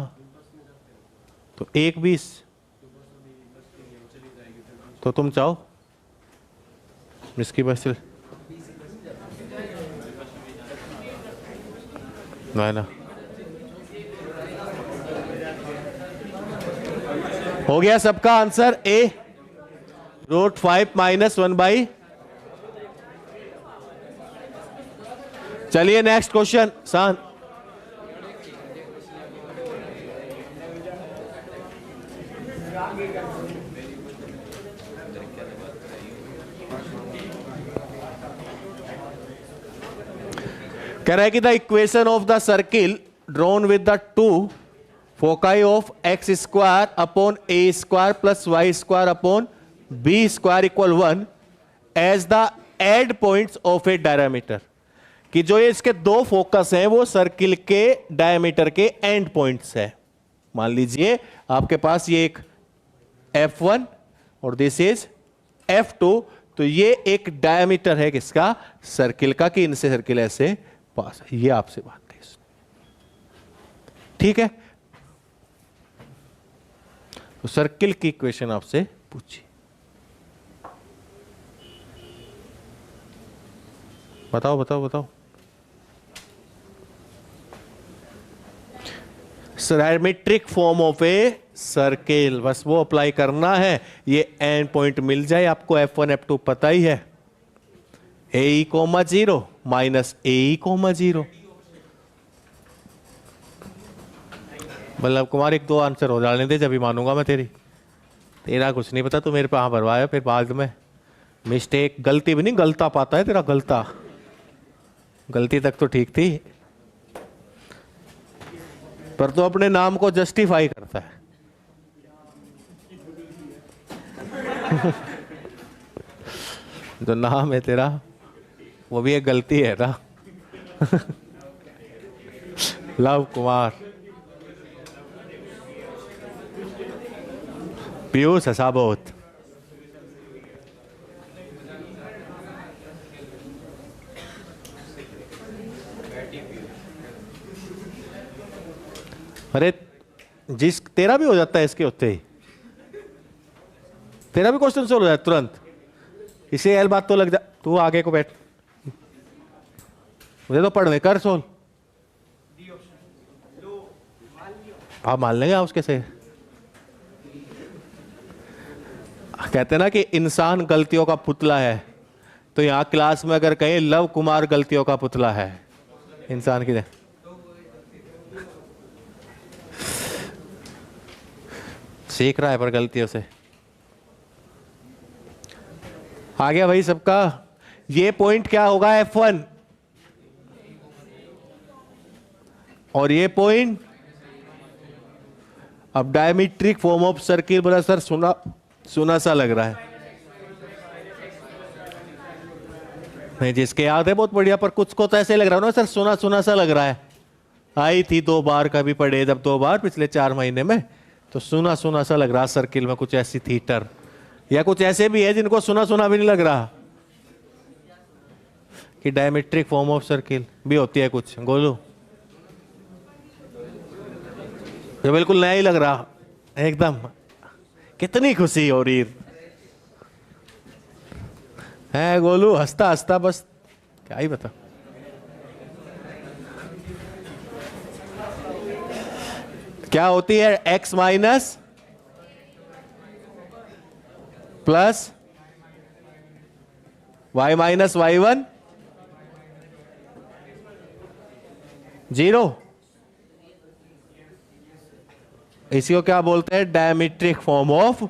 तो 1:20 तो तुम चाहो इसकी बस ना। हो गया सबका आंसर ए, √5 - 1 बाई। चलिए नेक्स्ट क्वेश्चन सान। कह रहा है कि the equation of the circle drawn with the 2 foci of x square upon a square plus y square upon b square equal 1 as the end points of a diameter. कि जो ये इसके दो फोकस हैं वो सर्किल के diameter के and points है। मान लीजिए आपके पास ये एक F1 और दिस इज F2, तो ये एक डायमीटर है किसका? सर्किल का, कि इनसे सर्किल ऐसे पास है। ये आपसे बात कही, ठीक है। तो सर्किल की इक्वेशन आपसे पूछी, बताओ बताओ बताओ। Symmetric form of a circle, बस वो अप्लाई करना है। ये एंड पॉइंट मिल जाए आपको, F1 F2 पता ही है। AE, 0 माइनस AE, 0। बल्लभ कुमार 1-2 आंसर हो जाने दे, जब भी मानूंगा मैं तेरा कुछ नहीं पता, तू मेरे पे हाँ भरवाया फिर बाद में मिस्टेक, गलती भी नहीं, गलता पाता है तेरा, गलता, गलती तक तो ठीक थी, पर तो अपने नाम को जस्टिफाई करता है। जो नाम है तेरा वो भी एक गलती है ना। लव कुमार। पीयूष हंसा बहुत। अरे जिस तेरा भी हो जाता है इसके होते ही, तेरा भी क्वेश्चन सोल्व हो जाए तुरंत। इसे एल बात तो लग जा, तू आगे को बैठ, मुझे तो पढ़ने कर सोल। आप मान लेंगे आप उसके से। कहते हैं ना कि इंसान गलतियों का पुतला है, तो यहां क्लास में अगर कहें लव कुमार गलतियों का पुतला है, इंसान की सीख रहा है पर गलतियों से। आ गया भाई सबका। ये पॉइंट क्या होगा, F1, और ये पॉइंट, अब डायमीट्रिक फॉर्म ऑफ सर्किल बोला सर, सुना सुना सा लग रहा है। नहीं, जिसके याद है बहुत बढ़िया, पर कुछ को तो ऐसे लग रहा है ना सर, सुना सुना सा लग रहा है। आई थी 2 बार, कभी पढ़े जब 2 बार पिछले 4 महीने में, तो सुना सुना सा लग रहा सर्किल में कुछ ऐसी थी टर्म, या कुछ ऐसे भी है जिनको सुना सुना भी नहीं लग रहा कि डायमेट्रिक फॉर्म ऑफ सर्किल भी होती है कुछ। गोलू, ये बिल्कुल नया ही लग रहा एकदम। कितनी खुशी हो रही है गोलू, हंसता हंसता बस क्या ही बता। क्या होती है x minus plus y minus y1 0। इसी को क्या बोलते हैं, डायमीट्रिक फॉर्म ऑफ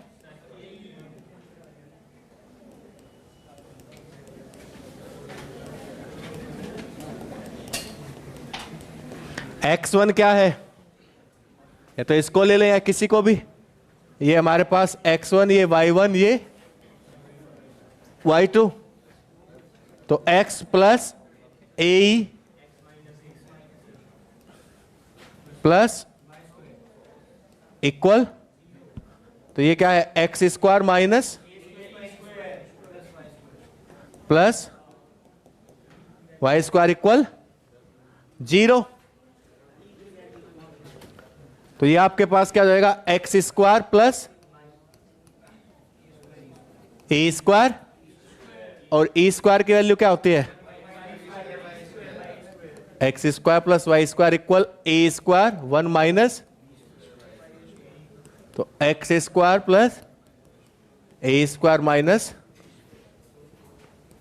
x1 क्या है, या तो इसको ले लें या किसी को भी। ये हमारे पास x1, ये y1, ये y2, तो x plus a plus equal, तो ये क्या है, x square minus plus Y square equal 0। तो ये आपके पास क्या हो जाएगा, x square plus a square, और ए स्क्वायर की वैल्यू क्या होती है, x square plus Y square equal a square 1 minus, तो x square plus a square minus,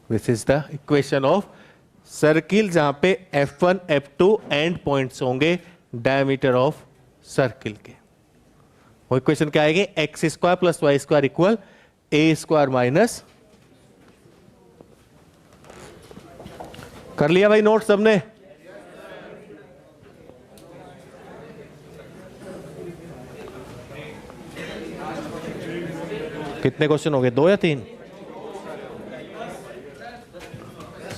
this is the equation of circle, जहां पे F1 F2 एंड पॉइंट्स होंगे diameter of circle के। वो इक्वेशन क्या आएगी, x square plus Y square equal a square minus. कर लिया भाई नोट सबने? कितने क्वेश्चन हो गए, 2 या 3?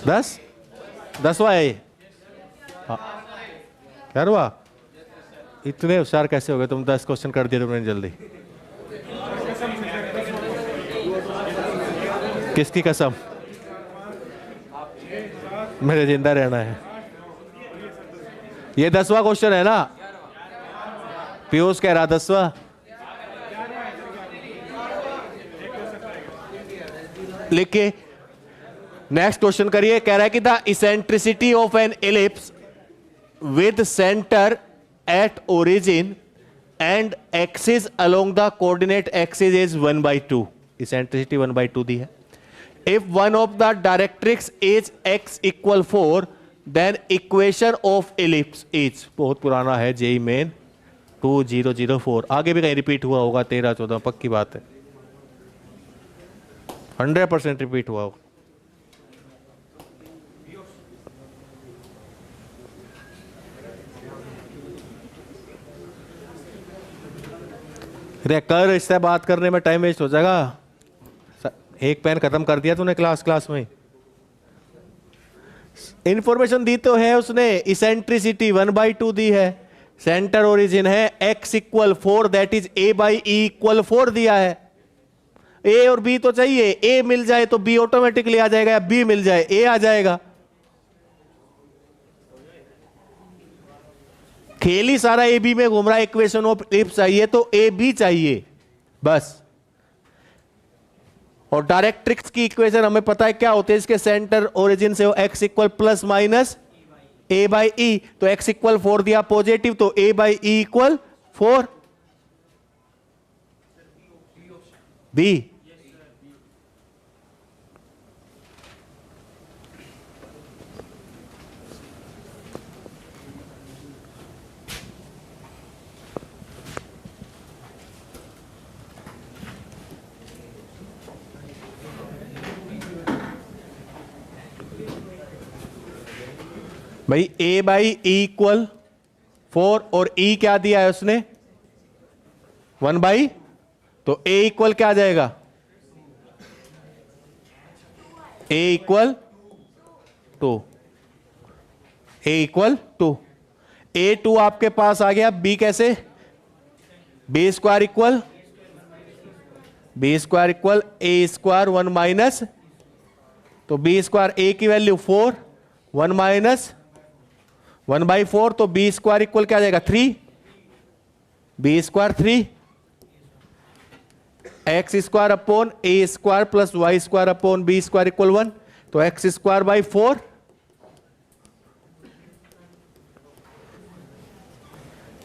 10? 10वां है ये? हाँ। क्या हुआ, इतने होशियार कैसे हो गए तुम, 10 क्वेश्चन कर दिए तुमने जल्दी। किसकी कसम, मेरे जिंदा रहना है। ये 10वां क्वेश्चन है ना, पीयूष कह रहा 10वां। लिखिए, नेक्स्ट क्वेश्चन करिए। कह रहा है कि the eccentricity of an ellipse with centre at origin and axis along the coordinate axis is 1/2। Eccentricity 1/2 दी है। If one of the directrix is x equal 4 then equation of ellipse is, बहुत पुराना है, जेई मेन 2004, आगे भी कहीं repeat हुआ होगा 13-14, पक्की बात है। 100% रिपीट हुआ हो। अरे कर, इससे बात करने में टाइम वेस्ट हो जाएगा। एक पेन खत्म कर दिया तूने क्लास में। इंफॉर्मेशन दी तो है उसने, इसेंट्रिसिटी 1/2 दी है, सेंटर ओरिजिन है x equal 4, that is a/e equal 4 दिया है। a और b तो चाहिए, a मिल जाए तो b ऑटोमेटिकली आ जाएगा, या b मिल जाए a आ जाएगा। खेल ही सारा ए बी में घूम रहा है, इक्वेशन ऑफ इलिप्स चाहिए तो ए बी चाहिए बस। और डायरेक्ट्रिक्स की इक्वेशन हमें पता है क्या होते हैं, इसके सेंटर ओरिजिन से x equal plus minus a/e, तो x इक्वल 4 दिया पॉजिटिव, तो a/e इक्वल 4 b। भाई a/e इक्वल 4 और e क्या दिया है उसने 1/, तो a इक्वल क्या आ जाएगा, a equal 2, a equal 2, a2 आपके पास आ गया। b कैसे, b square equal a square 1 minus, तो b स्क्वायर a की वैल्यू 4, 1 माइनस 1/4, तो b स्क्वायर इक्वल क्या आ जाएगा 3, b square 3, x square upon a square plus y square upon b square equal 1, तो x square by 4,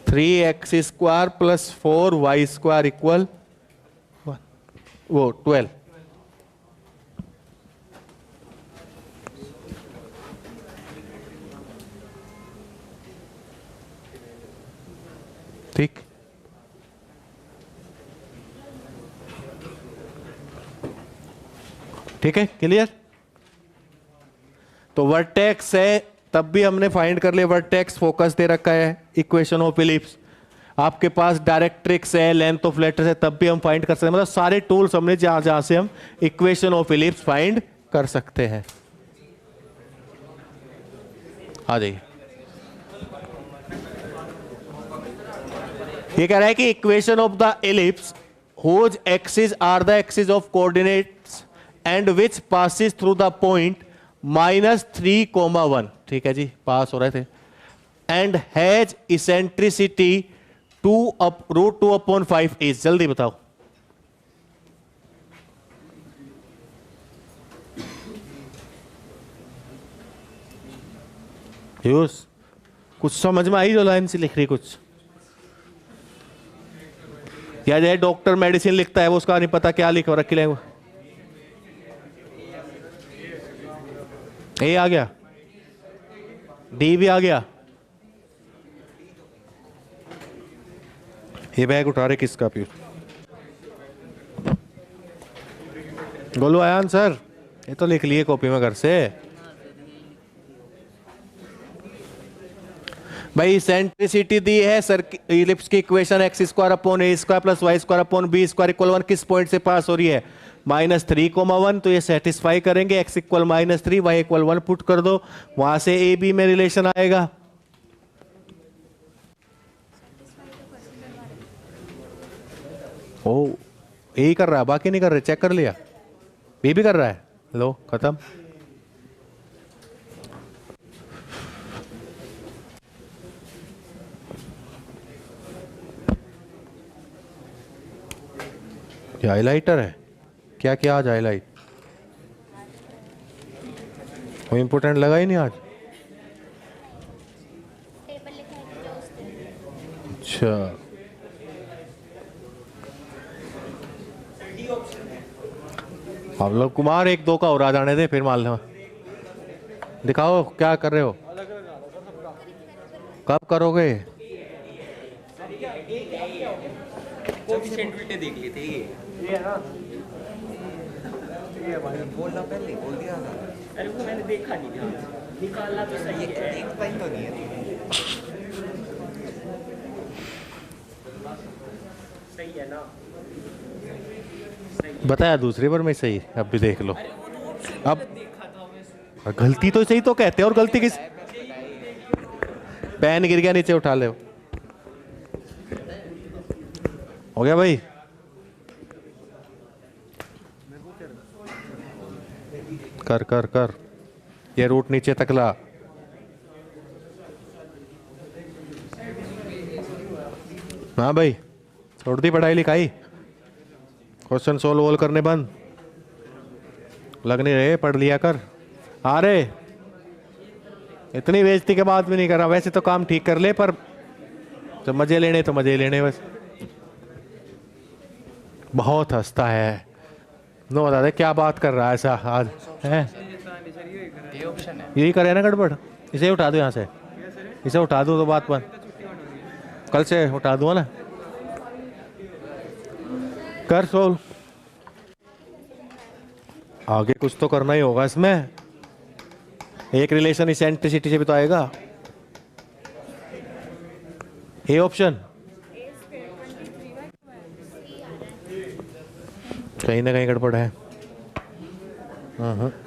3x square plus 4y square equal 1, वो 12। ठीक, ठीक है, क्लियर। तो वर्टेक्स है, तब भी हमने फाइंड कर लिया, वर्टेक्स फोकस दे रखा है, इक्वेशन ऑफ इलिप्स। आपके पास डायरेक्ट्रिक्स है, लेंथ ऑफ लेटर्स है, तब भी हम फाइंड कर सकते हैं। मतलब सारे टूल्स हमने जहां जहां से हम इक्वेशन ऑफ इलिप्स फाइंड कर सकते हैं। आ जाइए, ये कह रहा है कि equation of the ellipse whose axes are the axis of coordinates and which passes through the point -3, 1, ठीक है जी, पास हो रहे थे, and has eccentricity 2√2/5 is। जल्दी बताओ, यूस कुछ समझ में आई जो लाइन से लिख रही, कुछ या जैसे डॉक्टर मेडिसिन लिखता है वो उसका नहीं पता क्या लिख रखी है, ए आ गया, डी भी आ गया। ये बैग उठा रहे किसका फिर, गोलू आया आंसर, ये तो लिख लिए कॉपी में घर से। भाई सेंट्रिसिटी दी है सर, इलिप्स की equation x square upon a square plus y square upon b square equal 1 किस पॉइंट से पास हो रही है, -3, 1, तो ये सेटिस्फाई करेंगे। x equal -3, y equal 1 put कर दो, वहां से a b में रिलेशन आएगा। ओ ए ही कर रहा है, बाकी नहीं कर रहे, चेक कर लिया, बी भी कर रहा है, लो खत्म। ये हाइलाइटर है क्या, क्या आज हाईलाइट, कोई इंपोर्टेंट लगा ही नहीं आज। अच्छा, आप लोग कुमार 1-2 का और आ जाने दे, फिर मान लो। दिखाओ क्या कर रहे हो, कब करोगे, देख लेते ये है ना। बोलना पहले बोल दिया था। अरे वो मैंने देखा नहीं ध्यान से। निकालना तो सही है। एक पॉइंट तो नहीं है। सही है ना? बताया दूसरी बार में सही, अब भी देख लो। अब गलती तो सही तो कहते हैं, और गलती किस? पेन गिर गया नीचे, उठा ले। हो गया भाई? कर कर कर, ये रूट नीचे तक ला। हाँ भाई, छोड़ दी पढ़ाई लिखाई, क्वेश्चन सोल्व वोल्व करने बंद। लग नहीं रहे, पढ़ लिया कर। अरे इतनी बेइज्जती के बाद भी नहीं करा। वैसे तो काम ठीक कर ले, पर जब मजे लेने तो मजे लेने बस। बहुत हंसता है। नो बता दे क्या बात कर रहा है ऐसा आज है? ये ऑप्शन है। यही करे ना गड़बड़। इसे उठा दो यहाँ से, इसे उठा दो तो बात बंद। कल से उठा दूंगा ना। कर सोल्व। आगे कुछ तो करना ही होगा इसमें। एक रिलेशन इसेंट्रिसिटी से भी तो आएगा। ए ऑप्शन कहीं ना कहीं गड़बड़ है।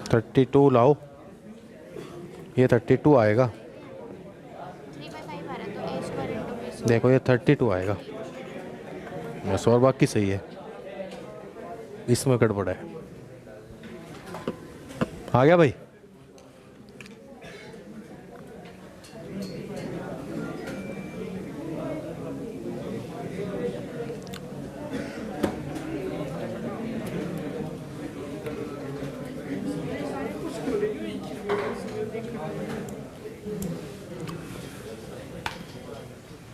32 लाओ, ये 32 आएगा। देखो ये 32 आएगा बस, और बाकी सही है। इसमें गड़बड़ है। आ गया भाई?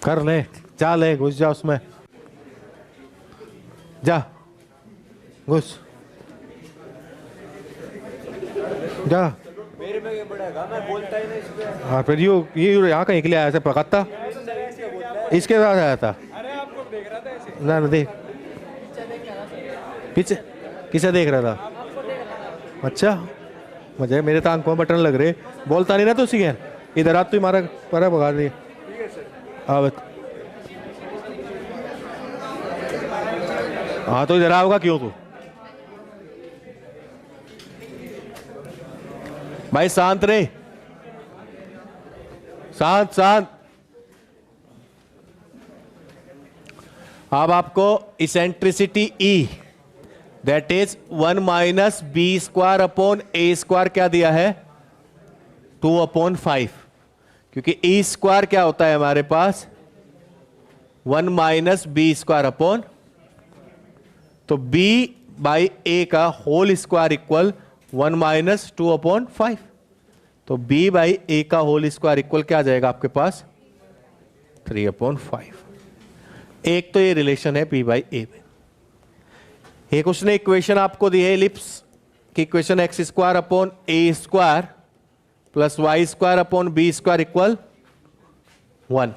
कर ले, जा ले, घुस जा उसमें, जा घुस जा। मेरे में बढ़ेगा, मैं बोलता ही नहीं इसमें। हाँ फिर ये यहाँ कहीं के लिए आया ऐसे पकड़ता, इसके साथ आया था। अरे आपको देख रहा था ऐसे। ना देख पीछे, किसे देख रहा था? अच्छा मुझे, मेरे तो आंखों में बटन लग रहे। बोलता नहीं ना तो सीखे इधर आ, तू मारा पर भगा दिए। हाँ हाँ तो इधर आओगा क्यों तू? भाई शांत रहे, शांत शांत। अब आपको eccentricity E that is 1 minus B square upon A square क्या दिया है? 2/5। क्योंकि E स्क्वायर क्या होता है हमारे पास? 1 माइनस बी स्क्वायर अपॉन, तो B बाई ए का होल स्क्वायर इक्वल 1 माइनस 2/5। तो B बाई ए का होल स्क्वायर इक्वल क्या आ जाएगा आपके पास? 3/5। एक तो ये रिलेशन है B बाई ए में। एक उसने इक्वेशन आपको दी है एलिप्स की इक्वेशन, एक्स स्क्वायर अपॉन ए square plus Y square upon B square equal 1।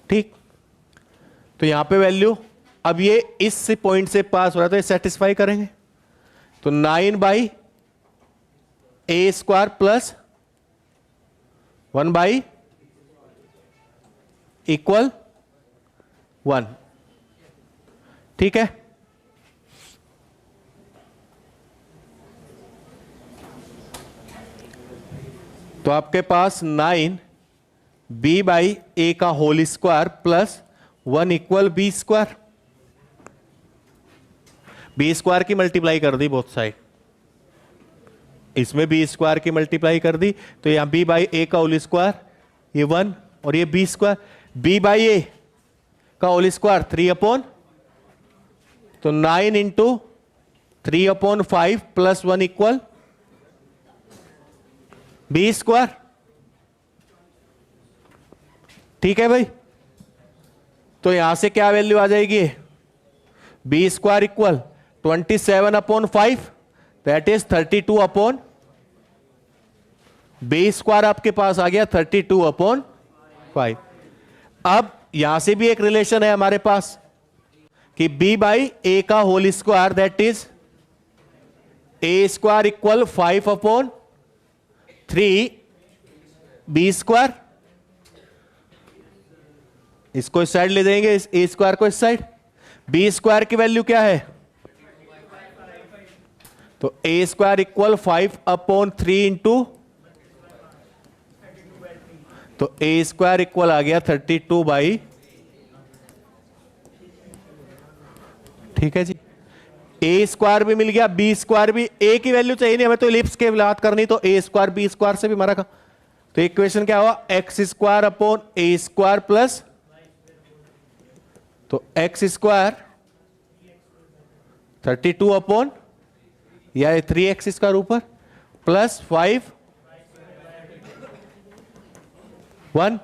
ठीक, तो यहां पे वैल्यू, अब ये इस पॉइंट से पास हो रहा है तो ये सेटिस्फाई करेंगे। तो 9 by A square plus 1 by equal 1। ठीक है, तो आपके पास 9 बी बाई ए का whole square plus 1 equal B square. B square की मल्टीप्लाई कर दी बोथ साइड, इसमें बी स्क्वायर की मल्टीप्लाई कर दी, तो यहां बी बाई ए का होल स्क्वायर ये 1 और ये B square. B by A का होल स्क्वायर 3/, तो 9 into 3/5 plus 1 equal B square. ठीक है भाई, तो यहां से क्या वैल्यू आ जाएगी? B square equal 27/5 that is 32/, B square आपके पास आ गया 32/5। अब यहां से भी एक रिलेशन है हमारे पास कि b बाई ए का whole square that is A square equal 5/3 B square, इसको इस साइड ले जाएंगे, इस ए स्क्वायर को इस साइड। बी स्क्वायर की वैल्यू क्या है? तो ए स्क्वायर इक्वल 5/3 इंटू, तो ए स्क्वायर इक्वल आ गया 32/। ठीक है जी, ए स्क्वायर भी मिल गया, बी स्क्वायर भी। ए की वैल्यू चाहिए नहीं हमें, तो इलिप्स के बात करनी, तो ए स्क्वायर बी स्क्वायर से भी मारा का। तो इक्वेशन क्या हुआ? एक्स स्क्वायर अपॉन ए स्क्वायर प्लस, तो एक्स स्क्वायर 32 अपॉन या 3x स्क्वायर ऊपर प्लस 5 1,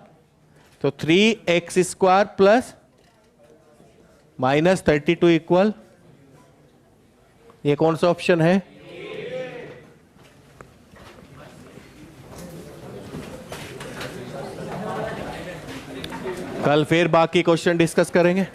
तो 3x स्क्वायर प्लस -32 इक्वल, ये कौन सा ऑप्शन है? कल फिर बाकी क्वेश्चन डिस्कस करेंगे।